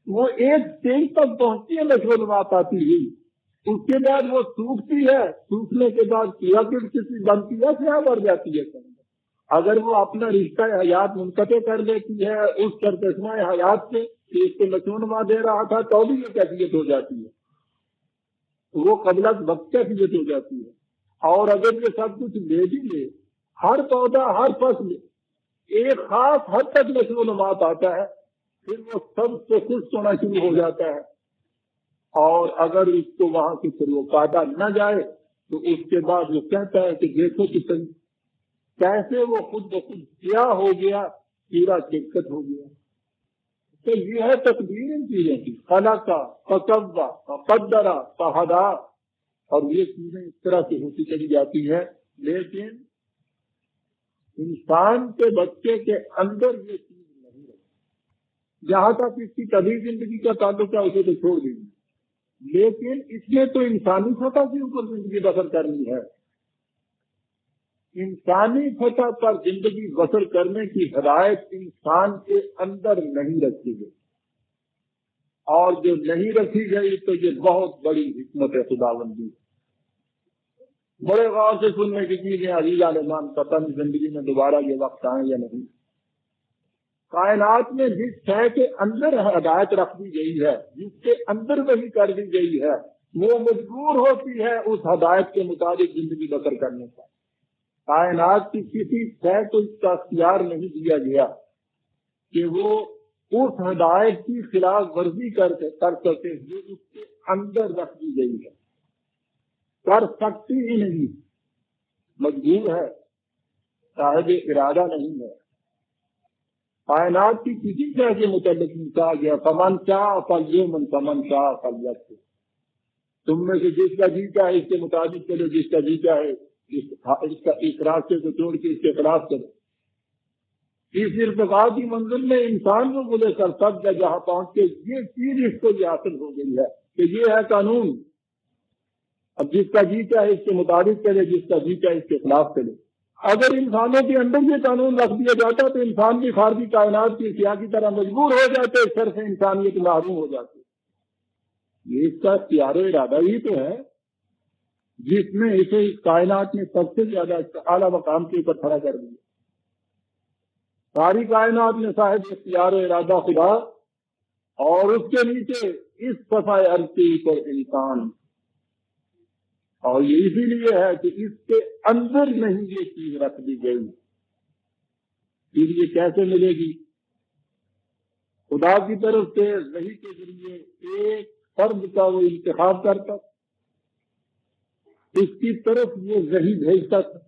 Speaker 1: وہ ایک اسٹیج تک پہنچتی ہے نشو و نما پاتی ہوئی. اس کے بعد وہ سوکھتی ہے، سوکھنے کے بعد کیا کسی بنتی ہے، کیا بڑھ جاتی ہے. اگر وہ اپنا رشتہ حیات منقطع کر لیتی ہے اس چرچشمہ حیات سے کہ اس کو نشو و نما دے رہا تھا تو بھی یہ کیفیت ہو جاتی ہے، وہ قبل وقت کیفیت ہو جاتی ہے. اور اگر یہ سب کچھ لے بھی لے، ہر پودا ہر فصل ایک خاص حد تک نشو و نما پاتا ہے، پھر وہ سب سے خشک ہونا شروع ہو جاتا ہے. اور اگر اس کو وہاں سے پھر وہ کاٹا نہ جائے تو اس کے بعد وہ کہتا ہے کہ دیکھو کہ کیسے وہ خود بخود کیا ہو گیا، پورا دقت ہو گیا. تو یہ ہے تقدیر ان چیزوں کی، خلق، فسوی، فقدر، فہدی، اور یہ چیزیں اس طرح سے ہوتی چلی جاتی ہے. لیکن انسان کے بچے کے اندر یہ چیز نہیں رہتی. جہاں تک اس کی کبھی زندگی کا تعلق ہے اسے تو چھوڑ دیں گے، لیکن اس نے تو انسانی سطح کے اوپر زندگی بسر کرنی ہے. انسانی سطح پر زندگی بسر کرنے کی ہدایت انسان کے اندر نہیں رکھی گئی، اور جو نہیں رکھی گئی تو یہ بہت بڑی حکمت خداوندی ہے. بڑے غور سے سننے کی چیزیں عزیزان مان، پتہ نہیں زندگی میں دوبارہ یہ وقت آئے یا نہیں. کائنات میں جس شے کے اندر ہدایت رکھ دی گئی ہے، جس کے اندر وہی کر دی گئی ہے، وہ مجبور ہوتی ہے اس ہدایت کے مطابق زندگی بسر کرنے کا. کائنات کی کسی شے کو اس کا اختیار نہیں دیا گیا کہ وہ اس ہدایت کی خلاف ورزی کر سکے جو اس کے اندر رکھ دی گئی ہے، کر سکتی ہی نہیں، مجبور ہے، صاحب ارادہ نہیں ہے۔ کائنات کی کسی شے کے متعلق نہیں کہا گیا فمن شاء فلیؤمن فمن شاء فلیکفر، تم میں سے جس کا جی چاہے اس کے مطابق چلو، جس کا جی چاہے اس راستے کو چھوڑ کے اس کے خلاف چلو۔ اس ارتقاء کی منزل میں انسان کو بولے کر سب جہاں پہنچ کے یہ چیز اس کو یہ حاصل ہو گئی ہے کہ یہ ہے قانون۔ اب جس کا جی چاہے اس کے مطابق چلے، جس کا جی چاہے اس کے خلاف چلے۔ اگر انسانوں کے اندر یہ قانون رکھ دیا جاتا تو انسان بھی خارجی کائنات کی اشیاء کی طرح مجبور ہو جاتے، سر سے انسانیت محروم ہو جاتی۔ یہ اس کا اختیار و ارادہ ہی تو ہے جس نے اسے اس کائنات میں سب سے زیادہ اعلیٰ مقام کے اوپر کھڑا کر دیا۔ ساری کائنات میں صاحب اختیار و ارادہ خدا، اور اس کے نیچے اس صفحہ ارض کے اوپر انسان، اور یہ اسی لیے ہے کہ اس کے اندر نہیں یہ چیز رکھ دی گئی۔ پھر یہ کیسے ملے گی؟ خدا کی طرف سے وحی کے ذریعے ایک فرد کا وہ انتخاب کرتا، اس کی طرف وہ وحی بھیجتا تھا۔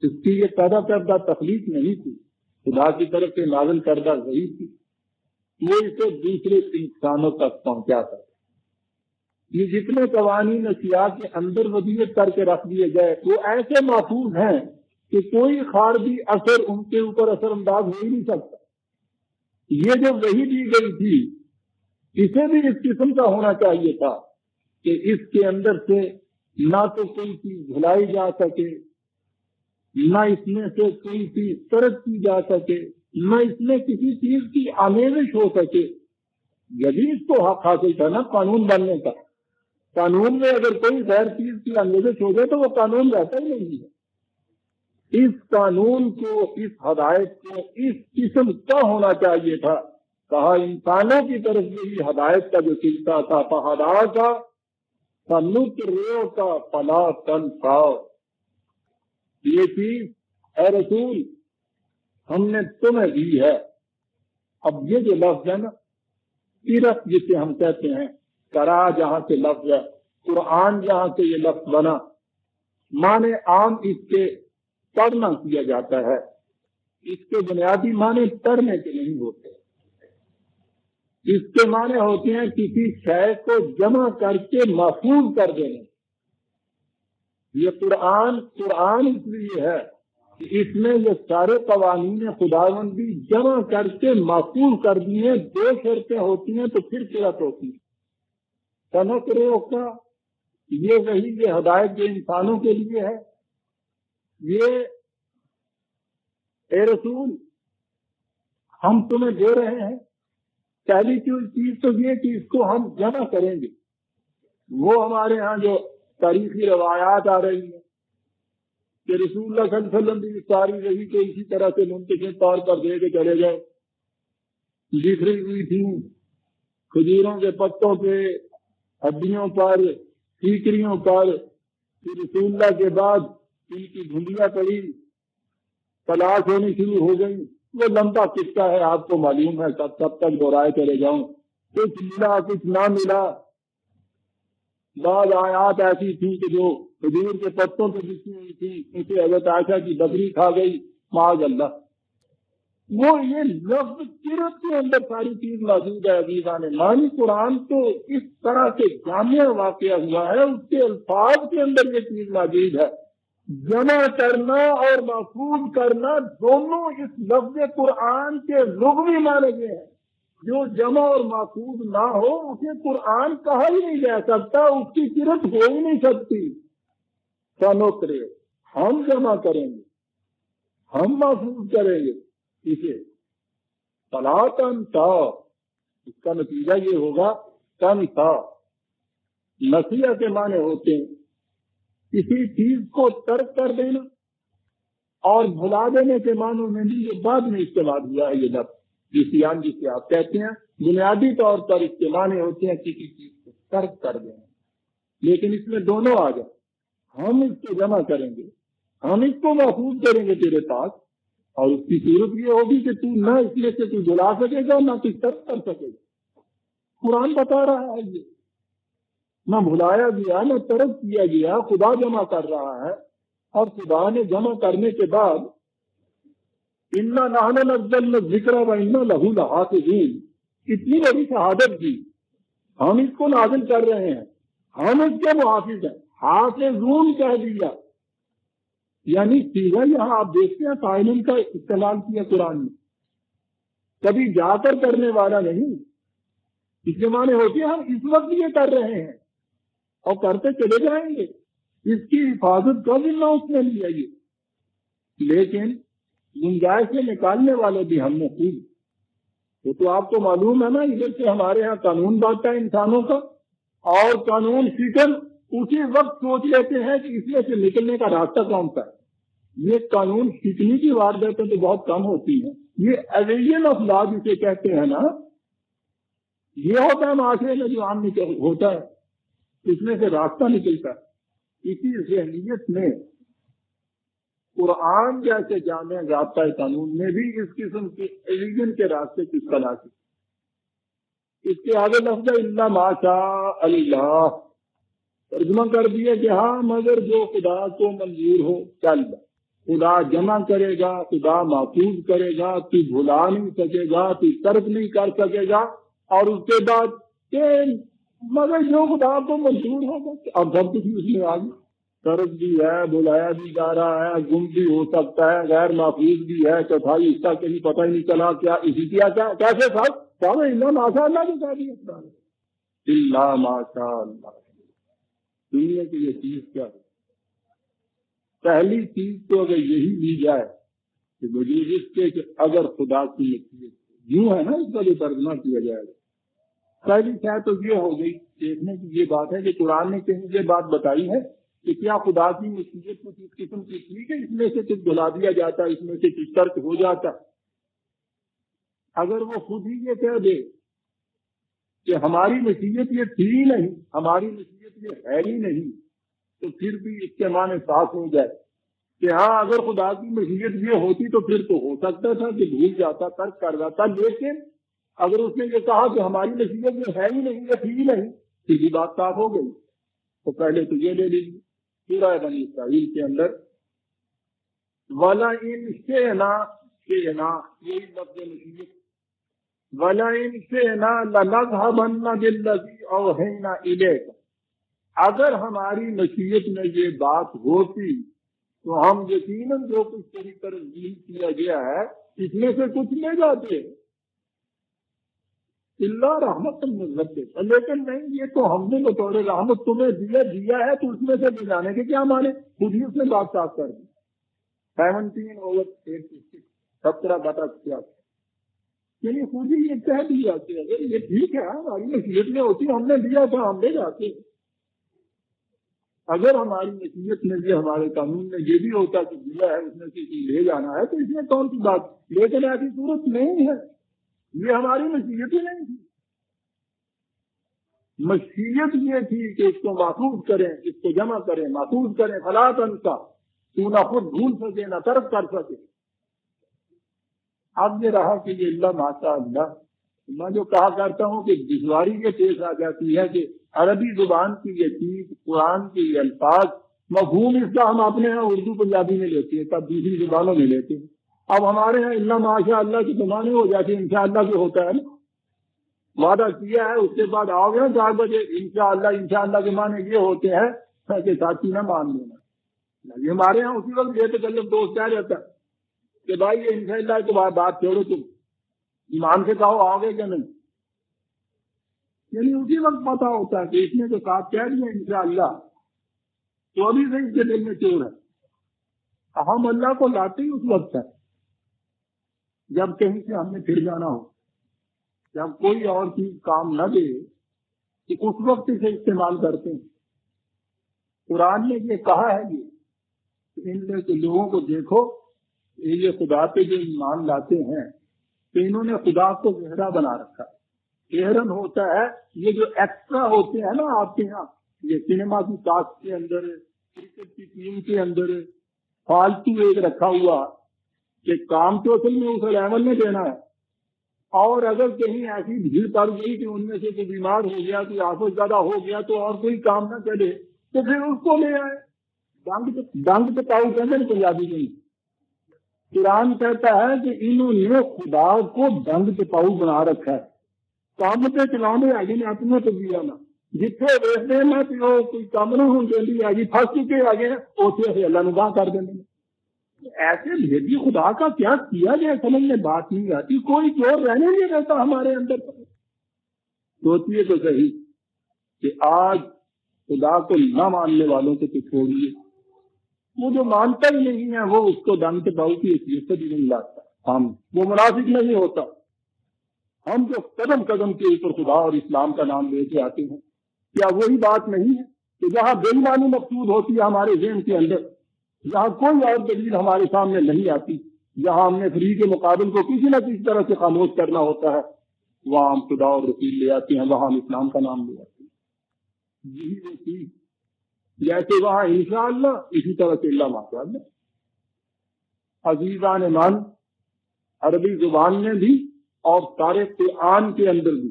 Speaker 1: اس کی یہ پیدا کردہ تخلیق نہیں تھی، خدا کی طرف سے نازل کردہ وحی تھی، وہ اسے دوسرے انسانوں تک پہنچاتا۔ یہ جتنے قوانین اشیاء کے اندر وضعیت کر کے رکھ دیے گئے وہ ایسے محفوظ ہیں کہ کوئی خارجی اثر ان کے اوپر اثر انداز ہو ہی نہیں سکتا۔ یہ جو وحی دی گئی تھی اسے بھی اس قسم کا ہونا چاہیے تھا کہ اس کے اندر سے نہ تو کوئی چیز بھلائی جا سکے، نہ اس میں سے کوئی چیز ترک کی جا سکے، نہ اس میں کسی چیز کی آمیزش ہو سکے۔ یہی اس کو حق حاصل تھا نا قانون بننے کا۔ قانون میں اگر کوئی غیر چیز کی آمیزش ہو جائے تو وہ قانون رہتا ہی نہیں ہے۔ اس قانون کو، اس ہدایت کو اس قسم کا ہونا چاہیے تھا۔ کہا انسانوں کی طرف یہی ہدایت کا جو سلسلہ تھا، فہدا کا فنطرو کا فلا تنساؤ، یہ چیز اے رسول ہم نے تمہیں دی ہے۔ اب یہ جو لفظ ہے نا سیرت جسے ہم کہتے ہیں، کرا جہاں سے لفظ ہے، قرآن جہاں سے یہ لفظ بنا، معنی عام اس کے پڑھنا کیا جاتا ہے، اس کے بنیادی معنی پڑھنے کے نہیں ہوتے۔ اس کے معنی ہوتے ہیں کسی شے کو جمع کر کے محفوظ کر دینا۔ یہ قرآن اس لیے ہے کہ اس میں یہ سارے قوانین خداوندی جمع کر کے محفوظ کر دیے۔ دو شرطیں ہوتی ہیں تو پھر صورت ہوتی ہے۔ تنقرو کا یہ وہی یہ ہدایت جو انسانوں کے لیے ہے، یہ اے رسول ہم تمہیں دے رہے ہیں۔ پہلی چیز تو یہ کہ اس کو ہم جمع کریں گے۔ وہ ہمارے ہاں جو تاریخی روایات آ رہی ہیں کہ رسول اللہ صلی اللہ علیہ وسلم بھی ساری وحی کو اسی طرح سے منتظم طور پر دے کے چلے گئے، بکھری ہوئی تھی کھجوروں کے پتوں پہ، ہڈیوں پر، ٹھیکریوں پر۔ پھر رسول اللہ کے بعد ان کی گھنڈیاں پڑی، تلاش ہونی شروع ہو گئی۔ وہ لمبا قصہ ہے، آپ کو معلوم ہے، کب تک دہرائے چلے جاؤں۔ کچھ ملا کچھ نہ ملا۔ بعض آیات ایسی تھی کہ جو کھجور کے پتوں پہ بچھی ہوئی تھی، اسے حضرت عائشہ کی بکری کھا گئی، معاذ اللہ۔ وہ یہ لفظ قرت کے اندر ساری چیز موجود ہے۔ عزیزان مانی قرآن تو اس طرح سے جامع واقعہ ہوا ہے، اس کے الفاظ کے اندر یہ چیز موجود ہے۔ جمع کرنا اور محفوظ کرنا دونوں اس لفظ قرآن کے لغوی معنی یہ ہیں۔ جو جمع اور محفوظ نہ ہو اسے قرآن کہا ہی نہیں جا سکتا، اس کی قرت ہو ہی نہیں سکتی۔ سنوترے ہم جمع کریں گے، ہم محفوظ کریں گے اسے۔ فلا تنسا، اس کا نتیجہ یہ ہوگا تنسا۔ نسیہ کے معنی ہوتے ہیں کسی چیز کو ترک کر دینا، اور بھلا دینے کے معنوں میں بھی یہ بعد میں استعمال ہوا ہے یہ لفظ نسیان جسے آپ کہتے ہیں۔ بنیادی طور پر اس کے معنی ہوتے ہیں کسی چیز کو ترک کر دینا، لیکن اس میں دونوں آ جائیں۔ ہم اس کو جمع کریں گے، ہم اس کو محفوظ کریں گے تیرے پاس، اور اس کی صورت یہ ہوگی کہ تو نہ اس میں سے تو بلا سکے گا نہ کس طرح کر سکے گا۔ قرآن بتا رہا ہے یہ نہ بھلایا گیا نہ ترک کیا گیا، خدا جمع کر رہا ہے، اور خدا نے جمع کرنے کے بعد اِنَّا نَحْنُ نَزَّلْنَا الذِّكْرَ وَإِنَّا لَهُ لَحَافِظُونَ، اتنی بڑی شہادت دی، ہم اس کو نازل کر رہے ہیں، ہم اس کے محافظ ہیں، حافظون کہہ دیا، یعنی سیدھا یہاں آپ دیکھتے ہیں قائلین کا استعمال کیا قرآن میں، کبھی جا کر کرنے والا نہیں، اس کے معنی ہوتے ہیں ہم اس وقت یہ کر رہے ہیں اور کرتے چلے جائیں گے، اس کی حفاظت کا ذمہ اس نے لیا یہ، لیکن گنجائش سے نکالنے والے بھی ہم نے خوب، وہ تو آپ کو معلوم ہے نا، ادھر سے ہمارے ہاں قانون بانٹتا ہے انسانوں کا، اور قانون فکر اسی وقت سوچ لیتے ہیں کہ اس میں سے نکلنے کا راستہ کون سا ہے۔ یہ قانون سیکھنے کی وارداتیں تو بہت کم ہوتی ہیں، یہ ایویژن آف لا جسے کہتے ہیں نا، یہ ہوتا ہے معاشرے میں جو عام ہوتا ہے، اس میں سے راستہ نکلتا ہے۔ اسی ذہنیت میں قرآن جیسے جامع ضابطۂ قانون میں بھی اس قسم کے ایویژن کے راستے کس طرح سے، اس کے آگے لفظ الا ما شاء اللہ ترجمہ کر دیا کہ ہاں مگر جو خدا کو منظور ہو چل، خدا جمع کرے گا، خدا محفوظ کرے گا، تو بھلا نہیں سکے گا، تو ترک نہیں کر سکے گا، اور اس کے بعد کہ مگر جو خدا کو منظور ہوگا، اب سب کچھ اس میں آ گیا، ترک بھی ہے، بلایا بھی جا رہا ہے، گم بھی ہو سکتا ہے، غیر محفوظ بھی ہے، چوتھائی اس کا کہیں پتہ ہی نہیں چلا کیا اسی کیا کیسے صاحب اللہ ماشاء اللہ کی تعریف اللہ ماشاء اللہ۔ دنیا کی یہ چیز کیا ہے؟ پہلی چیز تو اگر یہی لی جائے کہ وجود اس کے کہ اگر خدا کی مشیت یوں ہے نا، اس کا جو ترجمہ کیا جائے گا، پہلی شاید تو یہ ہو گئی دیکھنے کی یہ بات ہے کہ قرآن نے کہیں یہ بات بتائی ہے کہ کیا خدا کی مشیت کچھ اس قسم کی تھی کہ اس میں سے کچھ بلا دیا جاتا، اس میں سے کچھ ترک ہو جاتا۔ اگر وہ خود ہی یہ کہہ دے کہ ہماری مشیت یہ تھی ہی نہیں، ہماری مشیت یہ ہے ہی نہیں، تو پھر بھی اس کے معنی صاف ہو جائے کہ ہاں اگر خدا کی مشیت یہ ہوتی تو پھر تو ہو سکتا تھا کہ بھول جاتا، ترک کر جاتا، لیکن اگر اس نے یہ کہا کہ ہماری مشیت یہ ہے ہی نہیں، یہ تھی ہی نہیں، پھر بھی بات صاف ہو گئی۔ تو پہلے تو یہ لے لیجیے سورہ بنی اسرائیل کے اندر وَلَئِنْ شِئْنَا شِئْنَا، یہی لفظ مشیت، وَلَئِنْ شِئْنَا لَنَذْهَبَنَّ بِالَّذِي أَوْحَيْنَا إِلَيْكَ، اگر ہماری مشیت میں یہ بات ہوتی تو ہم یقیناً جو کچھ تیری طرف ذیل کیا گیا ہے اس میں سے کچھ لے جاتے، اللہ رحمت من ربک، لیکن نہیں، یہ تو ہم نے بطور رحمت تمہیں دیا ہے تو اس میں سے لے جانے کے کیا مانے، خود ہی اس نے بات صاف کر دی۔ 17/86 17/86 یعنی خود ہی یہ کہہ دیا کہ اگر یہ ٹھیک ہے ہماری مشیت میں ہوتی ہم نے دیا تھا ہم لے جاتے، اگر ہماری مشیت میں بھی ہمارے قانون میں یہ بھی ہوتا کہ دیا ہے اس میں سے لے جانا ہے تو اس میں کون سی بات، لیکن ایسی صورت نہیں ہے، یہ ہماری مشیت ہی نہیں تھی۔ مشیت یہ تھی کہ اس کو محفوظ کریں، اس کو جمع کریں، محفوظ کریں، فلا تنسا، تو نہ خود بھول سکے نہ ترک کر سکے۔ اب یہ رہا کہ یہ اللہ ماشاء اللہ، میں جو کہا کرتا ہوں کہ دشواری یہ پیش آ جاتی ہے کہ عربی زبان کی یہ چیز، قرآن کے یہ الفاظ، مفہوم اس کا ہم اپنے یہاں اردو پنجابی میں لیتے ہیں، تب دوسری زبانوں میں لیتے ہیں۔ اب ہمارے یہاں اللہ ماشاء اللہ کی زبانیں ہو جاتی ہیں، انشاءاللہ جو ہوتا ہے نا، وعدہ کیا ہے اس کے بعد آؤ گے 4 بجے انشاءاللہ کے معنی یہ ہوتے ہیں کہ ساتھی نہ مان لینا۔ یہ ہمارے یہاں اسی وقت یہ تکلف دوست کیا رہتا ہے کہ بھائی یہ انشاءاللہ تو بات چھوڑو، تم ایمان سے کہو آؤ گے کہ نہیں، یعنی اسی وقت پتا ہوتا ہے کہ اس نے تو ساتھ کہہ دیا انشاءاللہ، تو ابھی سے اس کے دل میں چور ہے۔ ہم اللہ کو لاتے ہی اس وقت ہے جب کہیں سے ہم نے پھر جانا ہو، جب کوئی اور چیز کام نہ دے کہ اس وقت اسے استعمال کرتے ہیں۔ قرآن نے یہ کہا ہے یہ ان لوگوں کو دیکھو، یہ خدا پہ جو ایمان لاتے ہیں تو انہوں نے خدا کو زہرا بنا رکھا ہے۔ احرن ہوتا ہے یہ جو ایکسٹرا ہوتے ہیں نا آپ کے یہاں، یہ سنیما کی کاسٹ کے اندر، کرکٹ کی ٹیم کے اندر فالتو ایک رکھا ہوا کہ کام تو اصل میں اس عمل نے دینا ہے، اور اگر کہیں ایسی بھیڑ پڑ گئی کہ ان میں سے کوئی بیمار ہو گیا، کوئی آفت زیادہ ہو گیا تو اور کوئی کام نہ چلے تو پھر اس کو لے آئے. ڈنگ پہ پاؤ کہتے ہیں پنجابی میں. قرآن کہتا ہے کہ انہوں نے خدا کو ڈنگ پہ پاؤ بنا رکھا ہے. کام پہ چلانے آگے نے اپنے تو دیا نا جتنے ویسے میں کوئی کام نہ ہوں گی آگے پھنس چکے آگے اتنے اللہ نگاہ کر دیں گے. ایسے بھیجی خدا کا کیا کیا جائے سمجھ میں بات نہیں آتی. کوئی جو رہنے نہیں رہتا ہمارے اندر. سوچیے تو صحیح کہ آج خدا کو نہ ماننے والوں کو تو چھوڑیے، وہ جو مانتا ہی نہیں ہے وہ اس کو ڈنگ کے باؤ کی حیثیت سے بھی نہیں لاتا. ہم وہ منافق نہیں ہوتا. ہم جو قدم قدم کے اوپر خدا اور اسلام کا نام لے کے آتے ہیں، کیا وہی بات نہیں ہے کہ جہاں بے ایمانی مقصود ہوتی ہے ہمارے ذہن کے اندر، جہاں کوئی اور دلیل ہمارے سامنے نہیں آتی، جہاں ہم نے فری کے مقابل کو کسی نہ کسی طرح سے خاموش کرنا ہوتا ہے، وہاں ہم خدا اور رسول لے آتے ہیں، وہاں ہم اسلام کا نام لے آتے ہیں. یہی وہ چیز جیسے وہاں انشاءاللہ اسی طرح سے اللہ ماشاءاللہ. عزیزان من، عربی زبان میں بھی اور سارے قرآن کے اندر بھی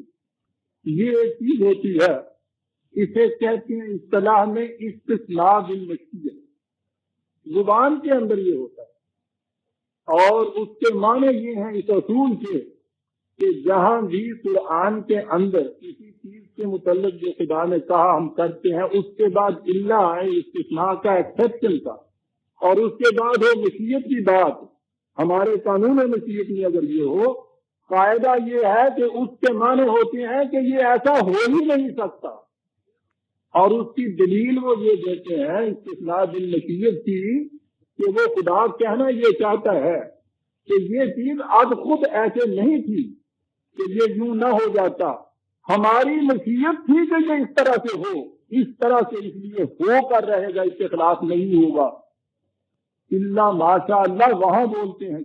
Speaker 1: یہ ایک چیز ہوتی ہے، اسے کہتے ہیں اصطلاح میں استثناء بالمشیہ. زبان کے اندر یہ ہوتا ہے اور اس کے معنی یہ ہیں اس اصول کے کہ جہاں بھی قرآن کے اندر کسی چیز کے متعلق جو خدا نے کہا ہم کرتے ہیں، اس کے بعد اللہ ہے استثناء کا، ایکسپشن کا، اور اس کے بعد وہ مشیت کی بات. ہمارے قانون مشیت میں اگر یہ ہو، قاعدہ یہ ہے کہ اس کے معنی ہوتے ہیں کہ یہ ایسا ہو ہی نہیں سکتا، اور اس کی دلیل وہ یہ دیتے ہیں استثناء بالمشیت کی کہ وہ خدا کہنا یہ چاہتا ہے کہ یہ چیز اب خود ایسے نہیں تھی کہ یہ یوں نہ ہو جاتا، ہماری مشیت تھی کہ یہ اس طرح سے ہو، اس طرح سے اس لیے ہو کر رہے گا، اس کے خلاف نہیں ہوگا. اللہ ماشاء اللہ وہاں بولتے ہیں.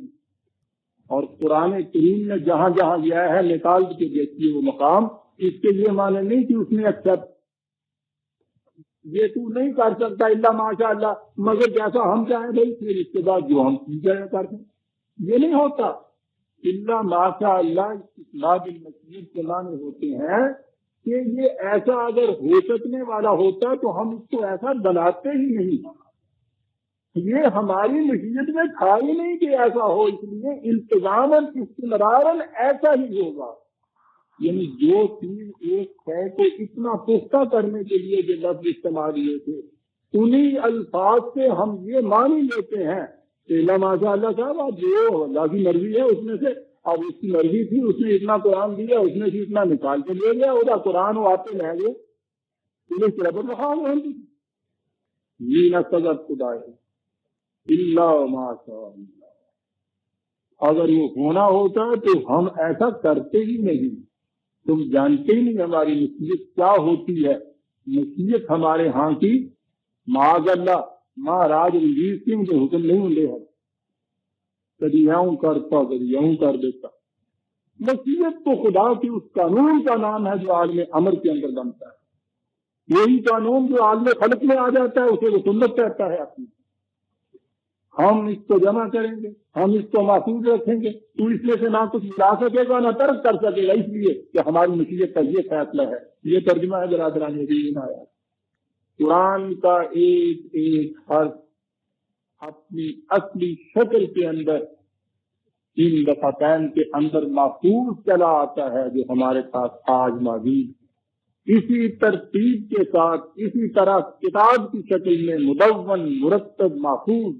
Speaker 1: اور قرآن کریم نے جہاں جہاں گیا ہے نکال کے دیکھیے وہ مقام. اس کے لیے مانے نہیں کہ اس نے ایکسپٹ یہ تو نہیں کر سکتا اللہ ماشاء اللہ، مگر جیسا ہم چاہیں بھائی پھر اس کے بعد جو ہم چیزیں کرتے ہیں یہ نہیں ہوتا. اللہ ماشاء اللہ استثناء بالمشیت کے معنی ہوتے ہیں کہ یہ ایسا اگر ہو سکنے والا ہوتا تو ہم اس کو ایسا بناتے ہی نہیں. یہ ہماری مشیت میں تھا ہی نہیں کہ ایسا ہو، اس لیے التزاماً استمراراً ایسا ہی ہوگا. یعنی جو چیز ایک ہے کہ اتنا پختہ کرنے کے لیے جو لفظ استعمال ہوئے تھے، انہی الفاظ سے ہم یہ مانی لیتے ہیں کہ اللہ ماشاء اللہ صاحب جو اللہ کی مرضی ہے اس میں سے، اب اس کی مرضی تھی اس نے اتنا قرآن دیا، اس نے سے اتنا نکال کے لے گیا، وہ قرآن وہ آتے رہ گئے انہیں صرف رکھا ہوا مینا سزت خدا ہے اللہ ماشاء اللہ. اگر وہ ہونا ہوتا تو ہم ایسا کرتے ہی نہیں. تم جانتے ہی نہیں ہماری مصیبت کیا ہوتی ہے. مصیبت ہمارے ہاں کی معاذ اللہ مہاراج رنجیت سنگھ کے حکم نہیں ہوں ہیں، کبھی یوں کرتا کبھی یوں کر دیتا. مصیبت تو خدا کی اس قانون کا نام ہے جو عالم امر کے اندر بنتا ہے. یہی قانون جو عالم خلق میں آ جاتا ہے اسے وہ سنت کہتا ہے اپنی. ہم اس کو جمع کریں گے، ہم اس کو محفوظ رکھیں گے، تو اس میں سے نہ کچھ ملا سکے گا نہ ترک کر سکے گا، اس لیے کہ ہماری مشیت کا یہ فیصلہ ہے. یہ ترجمہ ہے برادران دین آیا. قرآن کا ایک ایک حرف اپنی اصلی شکل کے اندر ان دفعتین کے اندر محفوظ چلا آتا ہے جو ہمارے پاس آج موجود. اسی ترتیب کے ساتھ اسی طرح کتاب کی شکل میں مدون مرتب محفوظ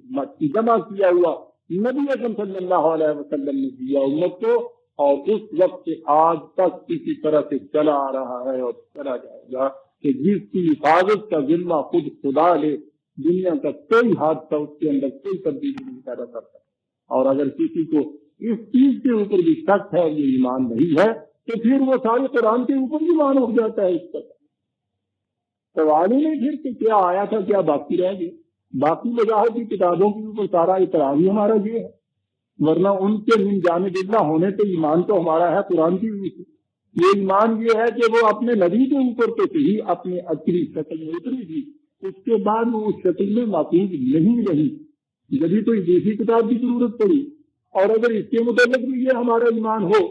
Speaker 1: جمع کیا ہوا نبی اکرم صلی اللہ علیہ وسلم نے دیا امت کو، اور اس وقت سے آج تک اسی طرح سے چلا آ رہا ہے اور چلا جائے گا کہ جس کی حفاظت کا ذمہ خود خدا لے، دنیا کا کوئی حادثہ اس کے اندر کوئی تبدیلی نہیں پیدا کرتا. اور اگر کسی کو اس چیز کے اوپر بھی شک ہے یہ ایمان نہیں ہے تو پھر وہ سارے قرآن کے اوپر بھی مان اٹھ جاتا ہے. اس پر سوال ہی نہیں پھر کہ کیا آیا تھا کیا باقی رہ گیا. باقی وضاحت کی کتابوں کے اوپر سارا اعتراض ہی ہمارا یہ ہے، ورنہ ان کے من جانب اللہ ہونے پہ ایمان تو ہمارا ہے قرآن کی وجہ سے. یہ ایمان یہ ہے کہ وہ اپنے نبی کے اوپر تو صحیح اپنے اصلی شکل میں اتری تھی، اس کے بعد وہ اس شکل میں محفوظ نہیں رہی، جبھی تو دوسری کتاب کی ضرورت پڑی. اور اگر اس کے متعلق بھی یہ ہمارا ایمان ہو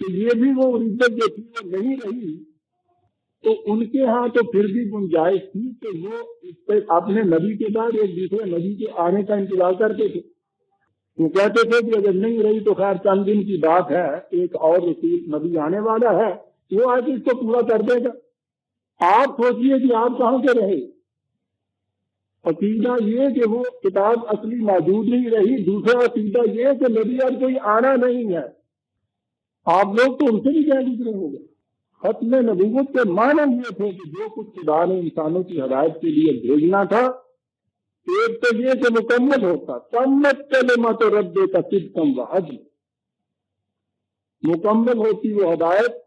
Speaker 1: کہ یہ بھی وہ عزت جو تھی وہ نہیں رہی، تو ان کے ہاں تو پھر بھی گنجائش تھی کہ وہ اس پہ اپنے نبی کے بعد ایک دوسرے نبی کے آنے کا انتظار کرتے تھے. وہ کہتے تھے کہ اگر نہیں رہی تو خیر چند دن کی بات ہے، ایک اور رسول نبی آنے والا ہے، وہ آج اس کو پورا کر دے گا. آپ سوچئے کہ آپ کہاں سے رہے. عقیدہ یہ کہ وہ کتاب اصلی موجود نہیں رہی، دوسرا عقیدہ یہ کہ نبی اب کوئی آنا نہیں ہے. آپ لوگ تو ان سے بھی کیا دوسرے ہو گئے. ختم نبوت کے معنی یہ تھے کہ جو کچھ خدا نے انسانوں کی ہدایت کے لیے بھیجنا تھا، ایک تو یہ کہ مکمل ہوتا، تمت کلمۃ ربک صدقا وعدلا، مکمل ہوتی وہ ہدایت،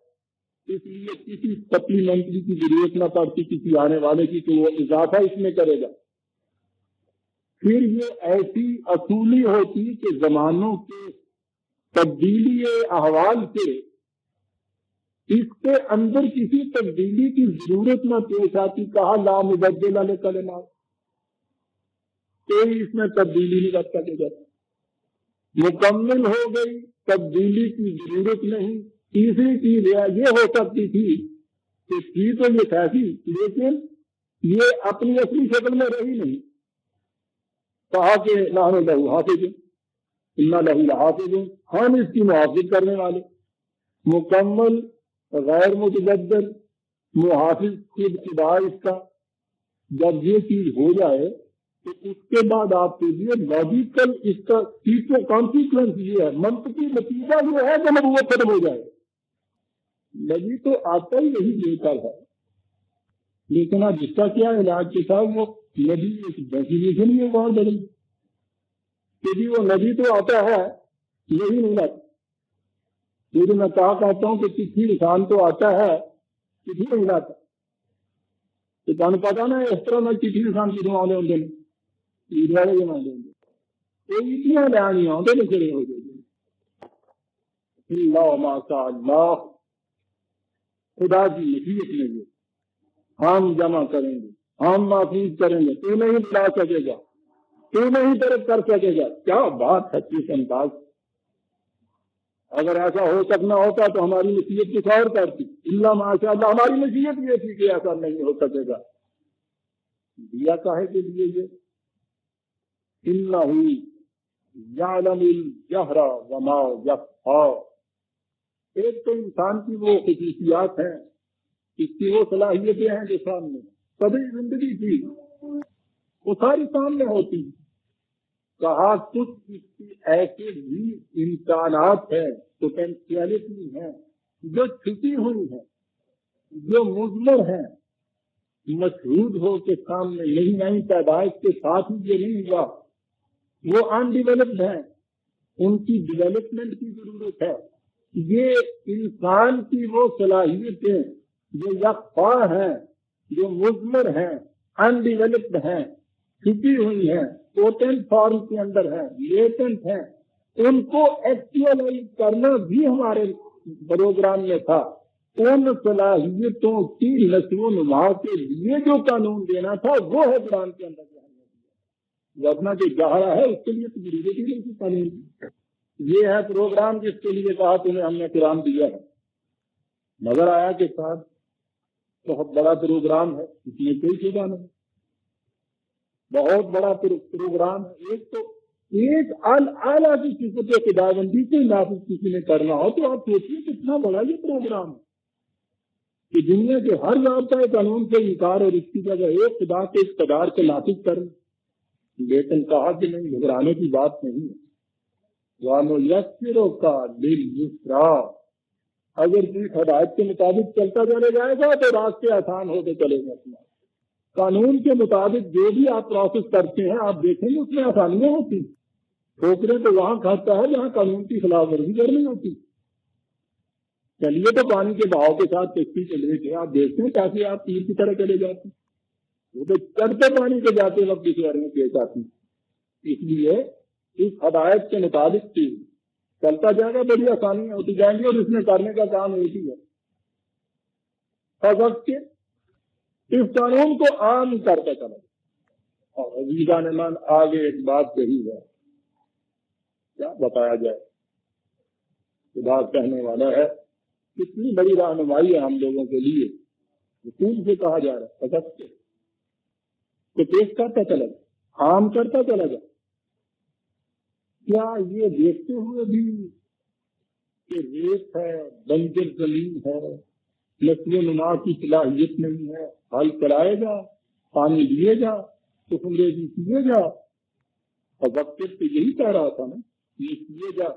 Speaker 1: اس لیے کسی سپلیمنٹری کی ضرورت نہ پڑتی کسی آنے والے کی کہ وہ اضافہ اس میں کرے گا. پھر یہ ایسی اصولی ہوتی کہ زمانوں کے تبدیلی احوال سے اس کے اندر کسی تبدیلی کی ضرورت نہ پیش آتی. کہا لا مبدل لکلمات، کوئی اس میں تبدیلی نہیں کر سکے گا. مکمل ہو گئی، تبدیلی کی ضرورت نہیں. تیسری چیز یہ ہو سکتی تھی کہ تھی تو یہ کیسی، لیکن یہ اپنی اصلی شکل میں رہی نہیں. کہا کہ نحن لہ حافظون انا لہ لحافظون، ہم اس کی محافظت کرنے والے. مکمل غیر متبدل محافظ خود خدا اس کا. جب یہ چیز ہو جائے تو اس کے بعد آپ کیجیے لاجیکل اس کا کانسیکوینس یہ ہے، منطقی نتیجہ یہ ہے کہ نبوت ختم ہو جائے. نبی تو آتا ہی یہی لے کر ہے، لیکن اب جس کا کیا علاج کے ساتھ وہ نبی ایک ڈیفینیشن ہی اور بدل کہ وہ نبی تو آتا ہے یہی نہیں لاتا. لیکن میں کہتا ہوں کہ چٹھی انسان تو آتا ہے، چٹھی نہیں لاتا. تو تمہیں پتا نا اس طرح میں چٹھی انسان کی دعا لے دیں عید والے جمع دیں گے، کوئی اتنا لیا نہیں آتے تو کھڑے ہو جائے گے. اللہ ماشاء اللہ، خدا کی مشیت میں یہ ہم جمع کریں گے، ہم محفوظ کریں گے. تو نہیں بلا سکے گا، تو نہیں طرف کر سکے گا. کیا بات ہے کس انداز. اگر ایسا ہو سکنا ہوتا تو ہماری نصیحت کچھ اور کرتی. اللہ ماشاء اللہ، ہماری نصیحت یہ تھی کہ ایسا نہیں ہو سکے گا. دیا کاہے کے لیے یہ انہ یعلم الجہر وما یخفی. ایک تو انسان کی وہ خصوصیات ہیں، اس کی وہ صلاحیتیں ہیں جو سامنے کبھی زندگی کی وہ ساری سامنے ہوتی. کہا کچھ اس کی ایسے بھی امکانات ہیں، پوٹینشیلٹی ہیں جو چھپی ہوئی ہیں، جو مضمر ہیں، مشہود ہو کے سامنے نہیں آئی. پیدائش کے ساتھ ہی یہ نہیں ہوا، وہ انڈیولپڈ ہیں، ان کی ڈیولپمنٹ کی ضرورت ہے. یہ انسان کی وہ صلاحیتیں جو یکفا ہیں، جو مضمر ہیں، انڈیولپڈ ہیں، چھپی ہوئی ہیں، پوٹنٹ فارم کے اندر ہیں، لیٹنٹ ہیں، ان کو ایکچوئلائز کرنا بھی ہمارے پروگرام میں تھا. ان صلاحیتوں کی نشو و نما کے لیے جو قانون دینا تھا وہ ہے قرآن کے اندر جو ہم نے دیا. ورنہ جو جہرا ہے اس کے لیے تو ضرورت ہی نہیں تھی قانون کی. یہ ہے پروگرام جس کے لیے کہا تمہیں ہم نے قرآن دیا ہے. نظر آیا کہ صاحب بہت بڑا پروگرام ہے، اس میں کوئی شبہ نہیں، بہت بڑا پروگرام ہے. ایک تو ایک اعلیٰ کی صفت خداوندی سے نافذ کسی نے کرنا ہو تو آپ سوچیے کتنا بڑا یہ پروگرام ہے کہ دنیا کے ہر ضابطۂ قانون سے انکار اور اس کی جگہ ایک خدا کے اقتدار کو نافذ کرنا. لیکن کہا کہ نہیں، گھبرانے کی بات نہیں ہے. وَنُيَسِّرُكَ لِلْيُسْرَىٰ، اگر جس ہدایت کے مطابق چلتا چلے جائے گا تو راستے آسان ہوتے چلے گا. قانون کے مطابق جو بھی آپ پروسیس کرتے ہیں آپ دیکھیں گے اس میں آسانیاں ہوتی. ٹھوکریں تو وہاں کھاتا ہے جہاں قانون کی خلاف ورزی کرنی ہوتی. چلیے تو پانی کے بہاؤ کے ساتھ کشتی چلے گئے، آپ دیکھتے ہیں کیسے آپ تیر کی طرح چلے جاتے ہیں. وہ تو چڑھتے پانی کے جاتے وقت اس بارے میں پیش آتی. اس لیے اس ہدایت کے مطابق چلتا جائے گا، بڑی آسانیاں ہوتی جائیں گی اور اس میں کرنے کا کام ایک ہی ہے، اس قانون کو عام کرتا چلا. اور عزیزان من آگے ایک بات کہی ہے کیا بتایا جائے. خدا کہنے والا ہے کتنی بڑی رہنمائی ہے ہم لوگوں کے لیے. رسول سے کہا جا رہا ہے سب سے تو پیش کرتا چلا جا, عام کرتا چلا جا. کیا یہ دیکھتے ہوئے بھی کہ ریت ہے, بنجر زمین ہے, نسل و نما کی صلاحیت نہیں ہے, حل کرائے گا, پانی دیے جا, تخم ریزی کیے جا. اور وقت تو یہی کہہ رہا تھا نا, یہ کیے جا.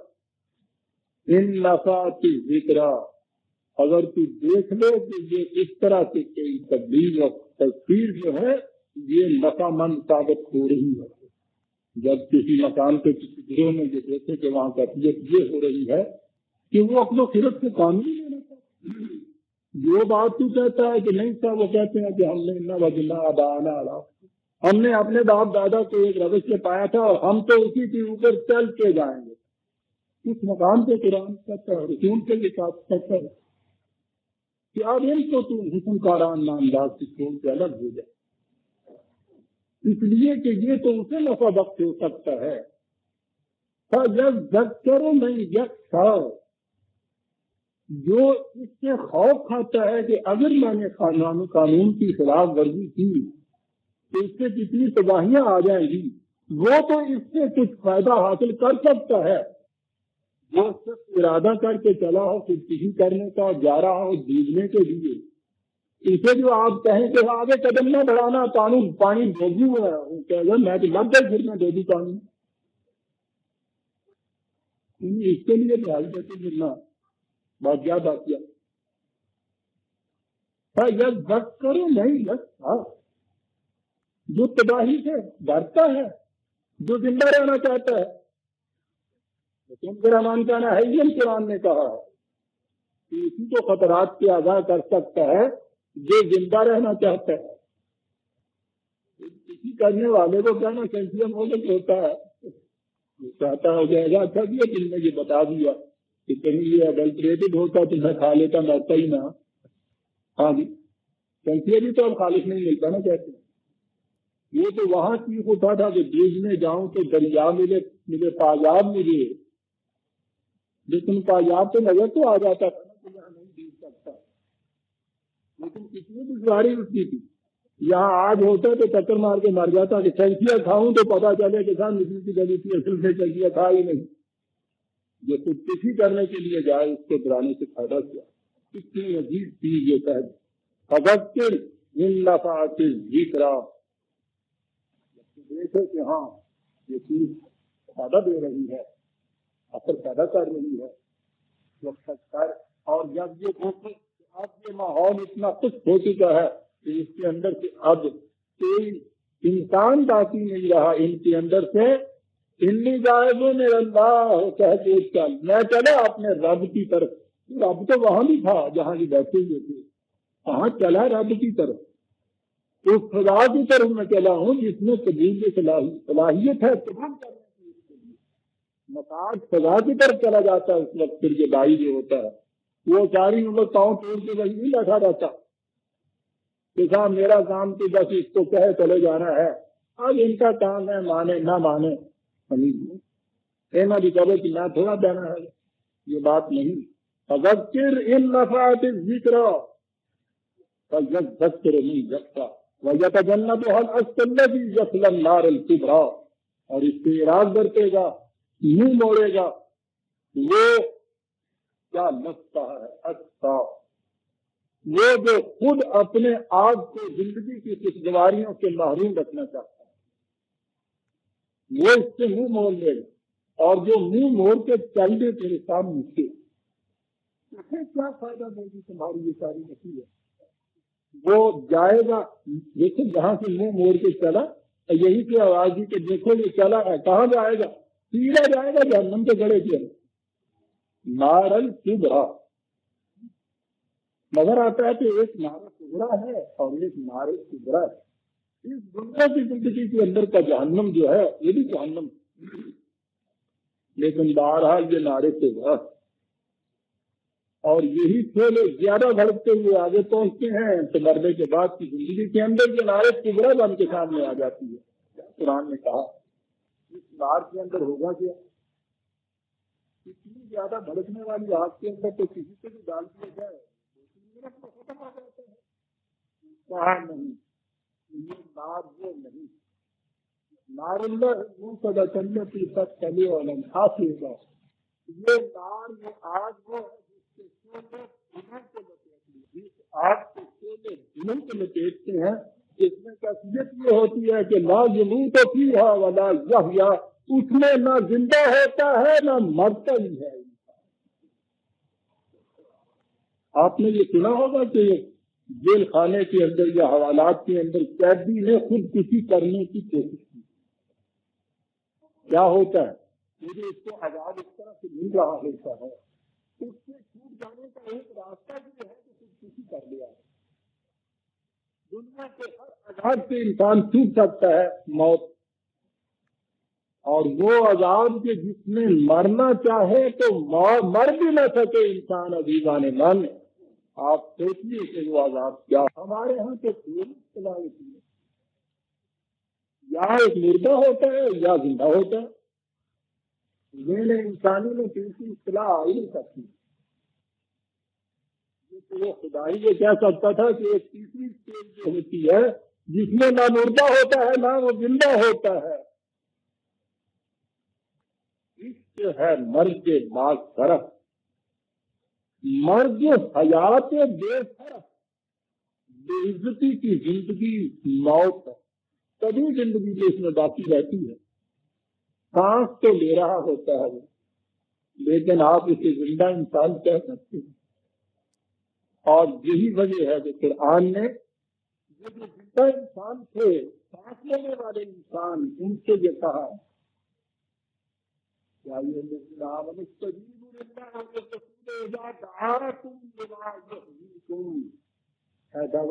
Speaker 1: ان نفات ذکرا, اگر تو دیکھ لے کہ یہ اس طرح سے کوئی تبلیغ اور تصویر جو ہے یہ نفع مند ثابت ہو رہی ہے. جب کسی مکان کے کسی گروہ میں یہ دیکھے کہ وہاں کیفیت یہ ہو رہی ہے کہ وہ اپنے خرد سے کام نہیں لینا چاہتا. جو بات تو کہتا ہے کہ نہیں صاحب, وہ کہتے ہیں کہ ہم نے نہ وجنا ابانا اڑا, ہم نے اپنے باپ دادا کو ایک روش سے پایا تھا اور ہم تو اسی کے اوپر چل کے جائیں گے. اس مقام پہ قرآن کہتا ہے, رسول کے ساتھ کہتا ہے کہ اب ان کو تم حسن کاران انداز سے چھوڑ کے الگ ہو جائے, اس لیے کہ یہ تو اسے نفع بخش ہو سکتا ہے. جب کرو نہیں یک تھا, جو اس سے خوف کھاتا ہے کہ اگر میں نے قانون کی خلاف ورزی کی تو اس سے کتنی تباہیاں آ جائیں گی, وہ تو اس سے کچھ فائدہ حاصل کر سکتا ہے. جو صرف ارادہ کر کے چلا ہو خودکشی کرنے کا, جا رہا ہو ڈوبنے کے لیے, اسے جو آپ کہیں کہ آگے قدم نہ بڑھانا, قانون پانی ڈوبی ہوا ہے, کہ اگر میں تو لگ گئی پھر میں ڈوبی پانی, اس کے لیے بھائی کہتے گرنا بہت زیادہ کیا. یک بس کرو نہیں بس, جو تباہی سے ڈرتا ہے, جو زندہ رہنا چاہتا ہے, رحمان کہنا ہے یہ قرآن نے کہا ہے کہ اسی کو خطرات سے آگاہ کر سکتا ہے جو زندہ رہنا چاہتا ہے. کسی کرنے والے کو کہنا کیلشیم ہوتا ہے, چاہتا ہو جائے گا. اچھا کیا جن نے یہ بتا دیا کہ کہیں یہ اڈلٹریٹڈ ہوتا تو میں کھا لیتا, مرتا ہی نہ. ہاں جی, کیلشیم بھی تو اب خالص نہیں ملتا نا کہتے ہیں. یہ تو وہاں چیخ اٹھا تھا کہ بیچنے جاؤں تو دریا ملے پاجاب ملے, لیکن پاجاب تو نظر تو آ جاتا تھا نا کہ یہاں نہیں بیچ سکتا. لیکن کتنی دشواری اس کی تھی. یہاں آج ہوتا تو چکر مار کے مر جاتا کہ چلکیاں کھاؤں تو پتا چلے کہ سر نکل کی گلی تھی, اصل سے چلکیاں کھا ہی نہیں. جو خودکشی کرنے کے لیے جائے اس کو ڈرانے سے فائدہ کیا. کتنی عجیب چیز یہ کہہ دی, فذکر ان نفعت الذکریٰ, دیکھے کہ ہاں یہ چیز فائدہ دے رہی ہے, اثر پیدا کر رہی ہے. اور جب یہ دیکھے اب یہ ماحول اتنا کچھ ہو چکا ہے کہ اس کے اندر سے اب کوئی انسان باقی نہیں رہا, ان کے اندر سے انی جائزوں میں اللہ کہہ کے چل, میں چلا اپنے رب کی طرف. رب تو وہاں بھی تھا جہاں یہ بیٹھے ہوئے تھے, کہاں چلا رب کی طرف. اس خدا کی طرف میں چلا ہوں جس میں قبول کی صلاحیت ہے قبول کرنے کی. مساج خدا کی طرف چلا جاتا ہے اس وقت پھر یہ دائی جو ہوتا ہے وہ ساری عمر پاؤں توڑ کے وہی نہیں بیٹھا رہتا کہ صاحب میرا کام تو بس اس کو کہے چلے جانا ہے. اب ان کا کام ہے مانے نہ مانے, بھی کرے کہ نہ تھوڑا دینا ہے, یہ بات نہیں. فذکر ان نفعت الذکریٰ فذکر نہیں جگتا ویتجنبها الاشقى الذی یصلی النار الکبریٰ, اور اس سے اراض برتے گا, منہ موڑے گا وہ کیا لگتا ہے اچھا, وہ جو خود اپنے آپ کو زندگی کی خوشگواریوں سے محروم رکھنا چاہتا ہے, وہ اس سے منہ موڑ لے گا. اور جو منہ موڑ کے چل دے تیرے سامنے سے, اسے کیا فائدہ دے گی تمہاری یہ ساری نصیحت. وہ جائے گا دیکھو جہاں سے منہ موڑ کے چلا, یہی کی آواز دی کہ دیکھو یہ چلا ہے, کہاں جائے گا, سیدھا جائے گا جہنم کے گڑھے کے نار الکبریٰ. نظر آتا ہے کہ ایک نار کبریٰ ہے اور ایک نار کبریٰ ہے. اس دنیا کی زندگی کے اندر کا جہنم جو ہے یہ بھی جہنم, لیکن بہرحال یہ نار کبریٰ, اور یہی تھوڑے زیادہ بھڑکتے ہوئے آگے پہنچتے ہیں تو مرنے کے بعد کی زندگی کے اندر یہ نار کبریٰ بن کے سامنے آ جاتی ہے. قرآن نے کہا اس نار کے اندر ہوگا کیا, اتنی زیادہ بھڑکنے والی آگ کے اندر تو کسی سے بھی ڈال دیا جائے 2 منٹ میں ختم ہو جاتا ہے. کہا نہیں، یہ نار وہ نہیں. نار اللہ منہ جنتی تک چلے والن حاصل گا. یہ نار یہ آگ وہ ہے جس کے شعلے دنوں کو لپیٹ لی. جس آگ کے شعلے دنوں کو لپیٹتے ہیں اس میں کیفیت یہ ہوتی ہے کہ لا یموت فیہا ولا یحیا، اس میں نہ زندہ ہوتا ہے نہ مرتا ہی ہے. آپ نے یہ سنا ہوگا کہ جیل خانے کے اندر یا حوالات کے اندر قیدی نے خودکشی کرنے کی کوشش کی. کیا ہوتا ہے؟ مجھے اس کو عذاب اس طرح سے مل رہا ہوتا ہے، اس سے چھوٹ جانے کا ایک راستہ بھی ہے کہ خودکشی کر لیا. دنیا کے ہر عذاب سے انسان چھوٹ سکتا ہے، موت. اور وہ عذاب کے جس میں مرنا چاہے تو مر بھی نہ سکے انسان. عزیزان من، آپ سوچیے کہ وہ عذاب کیا. ہمارے ہاں تو پوری اصطلاح ہوتی ہے، یا ایک مردہ ہوتا ہے یا زندہ ہوتا ہے. ذہن انسانی میں تیسری اصطلاح آ ہی نہیں سکتی. وہ خدا ہی یہ کہہ سکتا تھا کہ ایک تیسری اسٹیج جو ہوتی ہے جس میں نہ مردہ ہوتا ہے نہ وہ زندہ ہوتا ہے. اس ہے مرگ کے بعد فرق. مرگ حیات بے فرق، بے عزتی کی زندگی موت ہے. تبھی زندگی جو اس میں باقی رہتی ہے. سانس تو لے رہا ہوتا ہے وہ، لیکن آپ اسے زندہ انسان کہہ سکتے ہیں. اور یہی وجہ ہے کہ قرآن نے یہ جو زندہ انسان تھے، سانس لینے والے انسان، ان سے یہ کہا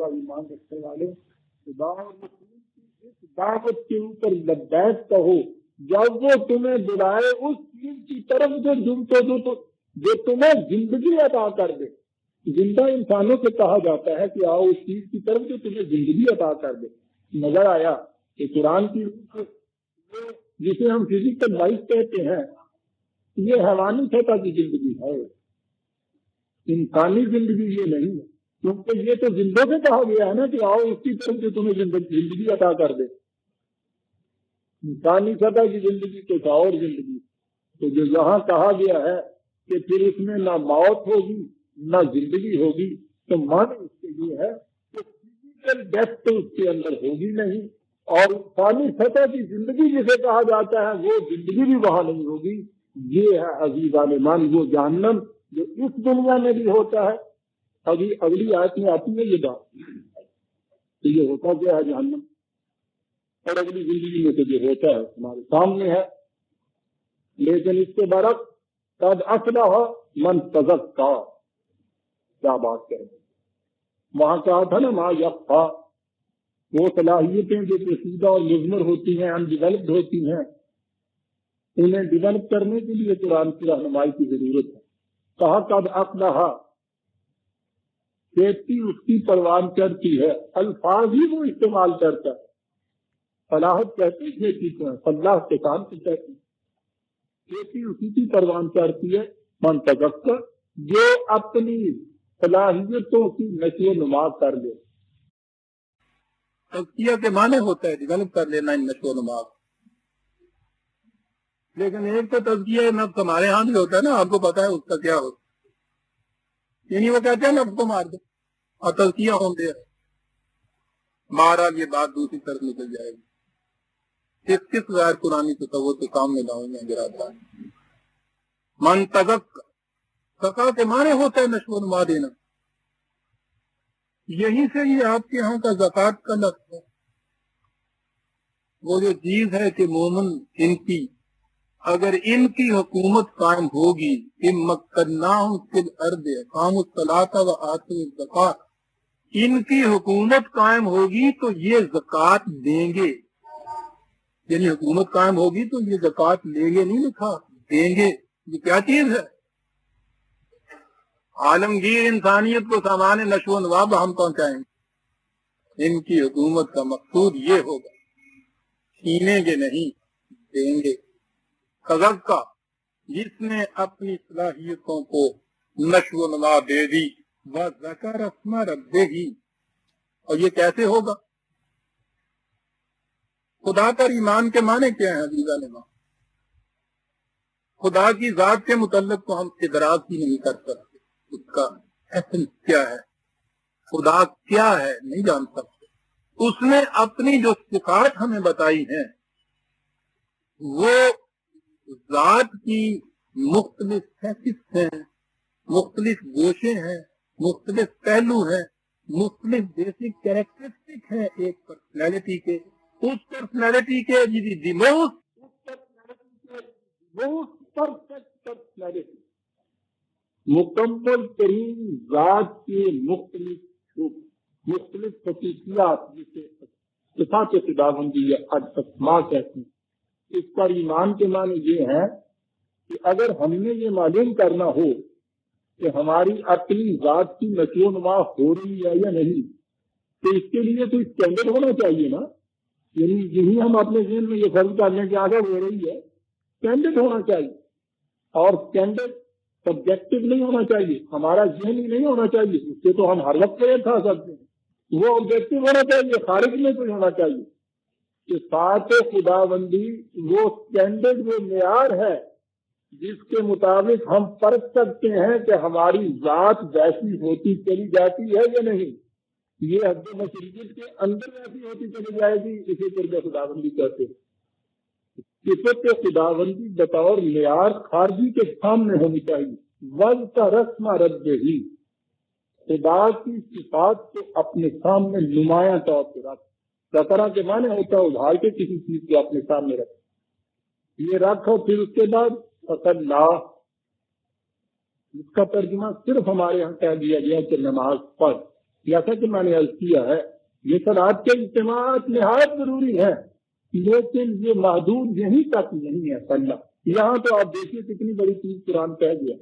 Speaker 1: ایمان رکھنے والے خدا اور رسول کی اس دعوت کے اوپر لبیک کہو جب وہ تمہیں بلائے اس چیز کی طرف جو تمہیں زندگی عطا کر دے. زندہ انسانوں سے کہا جاتا ہے کہ آؤ اس چیز کی طرف جو تمہیں زندگی عطا کر دے. نظر آیا کہ قرآن کی جسے ہم فزیکل لائف کہتے ہیں یہ حیوانی سطح کی زندگی ہے، انسانی زندگی یہ نہیں ہے. کیونکہ یہ تو زندوں سے کہا گیا ہے نا کہ آؤ اس کی طرف جو تمہیں زندگی عطا کر دے. انسانی سطح کی زندگی تو اور زندگی تو جو یہاں کہا گیا ہے کہ پھر اس میں نہ موت ہوگی نہ زندگی ہوگی، تو معنی اس کے یہ ہے کہ فزیکل ڈیتھ تو اس کے اندر ہوگی نہیں، اور انسانی سطح کی زندگی جسے کہا جاتا ہے وہ زندگی بھی وہاں نہیں ہوگی. یہ ہے عزیزان من وہ جہنم جو اس دنیا میں بھی ہوتا ہے. اگلی آیت میں آتی ہے یہ بات تو یہ ہوتا کیا ہے جہنم، اور اگلی زندگی میں تو جو ہوتا ہے ہمارے سامنے ہے. لیکن اس کے برعکس قد افلح من تزکا. کیا بات کریں، وہاں کہا تھا نا ما یخفا، وہ صلاحیتیں جو پوشیدہ اور مضمر ہوتی ہیں، ان ڈیولپڈ ہوتی ہیں، انہیں ڈیولپ کرنے کے لیے قرآن کی رہنمائی کی ضرورت ہے. کہا قد افلح، کھیتی اس کی پروان چڑھتی ہے. الفاظ ہی وہ استعمال کرتا ہے. فلاحت کہتے ہیں کھیتی کو، فلاح کسان کو کہتے ہیں. کھیتی اسی کی پروان چڑھتی ہے من تزکا، جو اپنی صلاحیتوں کی نشو و نما کر لے. تزکیہ کے معنی ہوتا ہے ڈیولپ کر لینا ان نشو و نما. لیکن ایک تو تزکیہ نفس ہمارے ہاں بھی ہوتا ہے نا، آپ کو پتا ہے اس کا کیا ہوتا ہے، یعنی وہ کہتے ہیں نفس کو مار دو، اور تزکیہ ہوتے ہیں مارا. یہ بات دوسری طرف نکل جائے گی. کس غیر قرآنی تصور کے سامنے لاؤں میں گراتا ہے. من تزکا، تقا کے معنی ہوتا ہے نشو و نما دینا. یہی سے یہ آپ کے ہاں کا زکوٰۃ کا لفظ ہے. وہ جو چیز ہے کہ مومن ان کی اگر ان کی حکومت قائم ہوگی، ان مکناہم فی الارض اقاموا الصلاۃ وآتوا الزکاۃ، ان کی حکومت قائم ہوگی تو یہ زکوٰۃ دیں گے. یعنی حکومت قائم ہوگی تو یہ زکوٰۃ لیں گے نہیں لکھا، دیں گے. یہ کیا چیز ہے؟ عالمگیر انسانیت کو سامان نشو و نما ہم پہنچائیں گے. ان کی حکومت کا مقصود یہ ہوگا، چھینیں گے نہیں، دیں گے. قذف کا
Speaker 2: جس نے اپنی صلاحیتوں کو نشو و نما دے دی، وَذَكَرَ اسْمَ رَبِّهِ۔ اور یہ کیسے ہوگا؟ خدا پر ایمان کے معنی کیا ہے عزیزان امام؟ خدا کی ذات کے متعلق تو ہم ادراک ہی نہیں کر سکتے، اس کا ایسنس کیا ہے، خدا کیا ہے نہیں جان سکتے۔ اس نے اپنی جو صفات ہمیں بتائی ہیں وہ ذات کی مختلف فیسٹس ہیں، مختلف گوشے ہیں، مختلف پہلو ہیں، مختلف بیسک کیریکٹرسٹک ہیں ایک پرسنالٹی کے، اس پرسنالٹی کے
Speaker 1: پرفیکٹ پرسنالٹی، مکمل ترین ذات کے مختلف خصوصیات جسے صفات خداوندی یا اسماء کہتے ہیں۔ اس پر ایمان کے معنی یہ ہے کہ اگر ہم نے یہ معلوم کرنا ہو کہ ہماری اپنی ذات کی نشو و نما ہو رہی ہے یا نہیں، تو اس کے لیے تو اسٹینڈرڈ ہونا چاہیے نا، یعنی یہی ہم اپنے ذہن میں یہ فرض کرنے کی عادت ہو رہی ہے، اسٹینڈرڈ ہونا چاہیے، اور اسٹینڈرڈ سبجیکٹو نہیں ہونا چاہیے، ہمارا ذہنی نہیں ہونا چاہیے، اس سے تو ہم ہر وقت یہ کھا سکتے ہیں، وہ آبجیکٹو ہونا چاہیے، خارج میں کوئی ہونا چاہیے کہ صفات خداوندی وہ اسٹینڈرڈ، وہ معیار ہے جس کے مطابق ہم پرکھ سکتے ہیں کہ ہماری ذات ویسی ہوتی چلی جاتی ہے یا نہیں۔ یہ حد مشریت کے اندر ویسی ہوتی چلی جائے گی، اسے قرب خداوندی کہتے ہیں۔ صفت خداوندی بطور معیار خارجی کے سامنے ہونی چاہیے۔ وَذْكَرَ اسْمَ رَبِّهِ، خدا کی صفات کو اپنے سامنے نمایاں طور پر رکھ۔ ذکرہ کے معنی ہوتا ہے ابھار کے کسی چیز کو اپنے سامنے رکھ، یہ رکھو، پھر اس کے بعد فصلا، اس کا ترجمہ صرف ہمارے یہاں کہہ دیا گیا کہ نماز پڑھ، جیسا کہ میں نے عرض کیا ہے یہ صلاۃ کے اجتماعات نہایت ضروری ہے، لیکن یہ محدود یہیں تک نہیں ہے صلاح۔ یہاں تو آپ دیکھیے کتنی بڑی چیز قرآن کہہ گیا،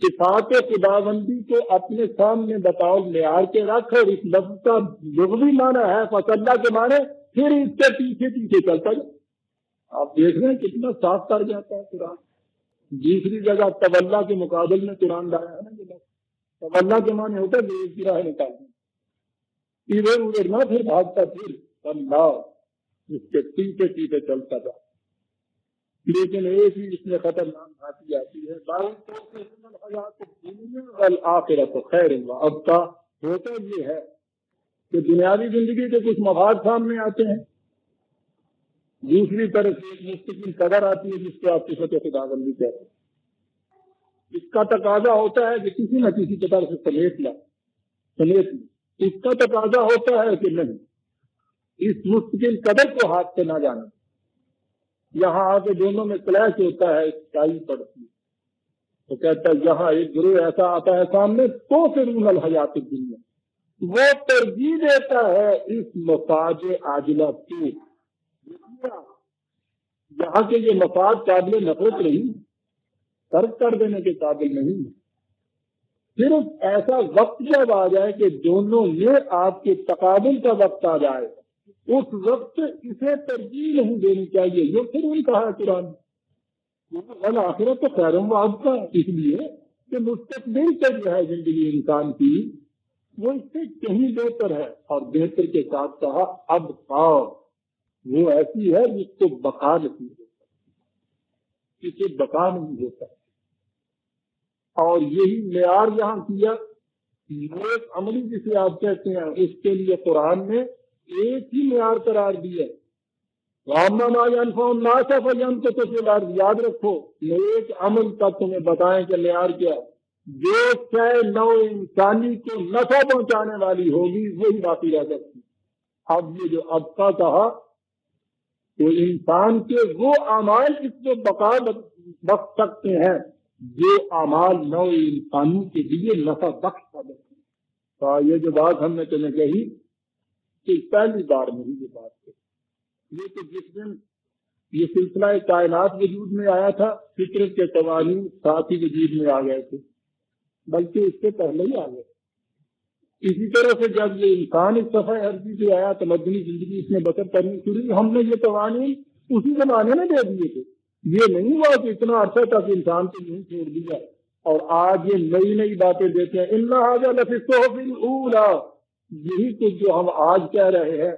Speaker 1: صفات خداوندی کو اپنے سامنے بتاؤ معیار کے رکھ، اور اس لفظ کا لغوی معنی ہے فصلا کے معنی، پھر اس کے پیچھے پیچھے چلتا جائے۔ آپ دیکھ رہے ہیں کتنا صاف کر جاتا ہے قرآن۔ دوسری جگہ تولا کے مقابل میں قرآن لایا ہے نا، یہ لفظ تولا کے معنی ہوتا ہے دیش کی راہ نکالنا، ادھر ادھر نہ پھر بھاگتا، پھر اللہ اس کے پیچھے پیچھے چلتا جا۔ لیکن ایک ہی اس میں خطرناک بھاتی آتی ہے، والآخرۃ خیر وابقیٰ۔ ہوتا یہ ہے کہ دنیاوی زندگی کے کچھ مفاد سامنے آتے ہیں، دوسری طرف ایک مستقل قدر آتی ہے جس کو آپ صفت خداوندی کہتے ہیں۔ اس کا تقاضا ہوتا ہے کہ کسی نہ کسی طرح سے سمیٹ لیں، اس کا تقاضا ہوتا ہے کہ نہیں، اس مستقل قدر کو ہاتھ سے نہ جانا۔ یہاں آ کے دونوں میں کلیش ہوتا ہے، ٹائی پڑتی ہے، تو کہتا ہے یہاں ایک گروہ ایسا آتا ہے سامنے تو پھر الحیات الدنیا، وہ ترجیح دیتا ہے اس مفاد عاجلہ کو، یہاں کے یہ مفاد قابل نفرت نہیں، ترک کر دینے کے قابل نہیں۔ صرف ایسا وقت جب آ جائے کہ دونوں میں آپ کے تقابل کا وقت آ جائے، اس وقت اسے ترجیح نہیں دینی چاہیے۔ یہ پھر ان کہا قرآن والآخرۃ خیر وابقیٰ، اس لیے کہ مستقبل کا جو ہے زندگی انسان کی وہ اس سے کہیں بہتر ہے، اور بہتر کے ساتھ کہا اب وہ ایسی ہے جس کو بقا نہیں ہوتا، اسے بقا نہیں ہوتا۔ اور یہی معیار یہاں کیا، نیک عملی جسے آپ کہتے ہیں، اس کے لیے قرآن نے ایک ہی معیار قرار دیا، یاد رکھو نیک عمل کا تمہیں بتائیں کہ معیار کیا ہے، جو شے نو انسانی کو نفع پہنچانے والی ہوگی وہی باقی رہ سکتی۔ اب یہ جو ابقا کہا تو انسان کے وہ اعمال اس کو بقا بخش سکتے ہیں جو اعمال نو انسانی کے لیے نفع بخش سکتے ہیں۔ یہ جو بات ہم نے تمہیں کہی کہ پہلی بار نہیں یہ بات کہی، یہ تو جس دن یہ سلسلہ کائنات وجود میں آیا تھا فطرت کے قوانین ساتھ ہی وجود میں آ گئے تھے، بلکہ اس سے پہلے ہی آ گئے۔ اسی طرح سے جب یہ انسان اس صفحہ عرضی پہ آیا، تمدنی زندگی اس میں بسر کرنی شروع، ہم نے یہ قوانین اسی زمانے میں دے دیے تھے، یہ نہیں ہوا کہ اتنا عرصہ تک انسان کو نہیں چھوڑ دیا اور آج یہ نئی نئی باتیں دیتے ہیں ان ھذا لفی الصحف الاولی. یہی کچھ جو ہم آج کہہ رہے ہیں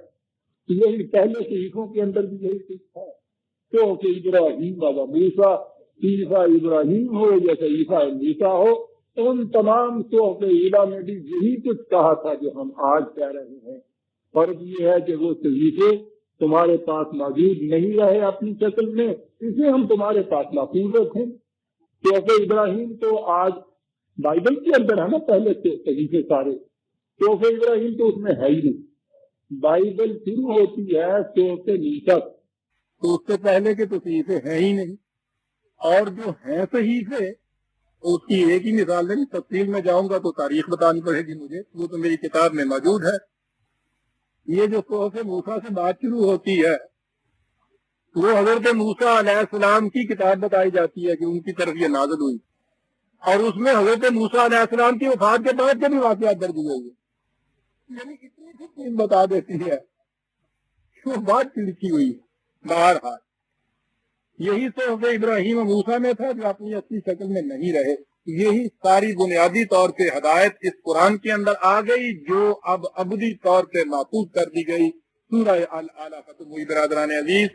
Speaker 1: یہی پہلے صحیفوں کے اندر بھی یہی کچھ تھا. تو کہ ابراہیم و موسیٰ، عیسیٰ ابراہیم ہو جیسے عیسیٰ موسیٰ ہو، ان تمام صحف اولیٰ میں بھی یہی کچھ کہا تھا جو ہم آج کہہ رہے ہیں. فرق یہ ہے کہ وہ صحیفے تمہارے پاس موجود نہیں رہے اپنی شکل میں، اسے ہم تمہارے پاس محفوظ رکھیں. صحف ابراہیم تو آج بائبل کے اندر ہے نا، پہلے سے صحیفے سارے. صحف ابراہیم تو اس میں ہے ہی نہیں. بائبل شروع ہوتی ہے صحف موسیٰ،
Speaker 2: تو اس سے پہلے کے تو صحیفے ہیں ہی نہیں، اور جو ہیں صحیفے اس کی ایک ہی مثال ہے. تفصیل میں جاؤں گا تو تاریخ بتانی پڑے گی مجھے، وہ تو میری کتاب میں موجود ہے. یہ جو صحف موسیٰ سے بات شروع ہوتی ہے وہ حضرت موسیٰ علیہ السلام کی کتاب بتائی جاتی ہے کہ ان کی طرف یہ نازل ہوئی، اور اس میں حضرت موسیٰ علیہ السلام کی وفات کے بعد کے بھی واقعات درج ہوئے ہوئے. یعنی اتنی سی چیز بتا دیتی ہے کہ وہ بات لکھی ہوئی. بہرحال یہی صحف ابراہیم و موسیٰ میں تھا جو اپنی اصلی شکل میں نہیں رہے. یہی ساری بنیادی طور پہ ہدایت اس قرآن کے اندر آ گئی جو اب ابدی طور پہ محفوظ کر دی گئی. سورہ الاعلیٰ ختم ہوئی برادران عزیز.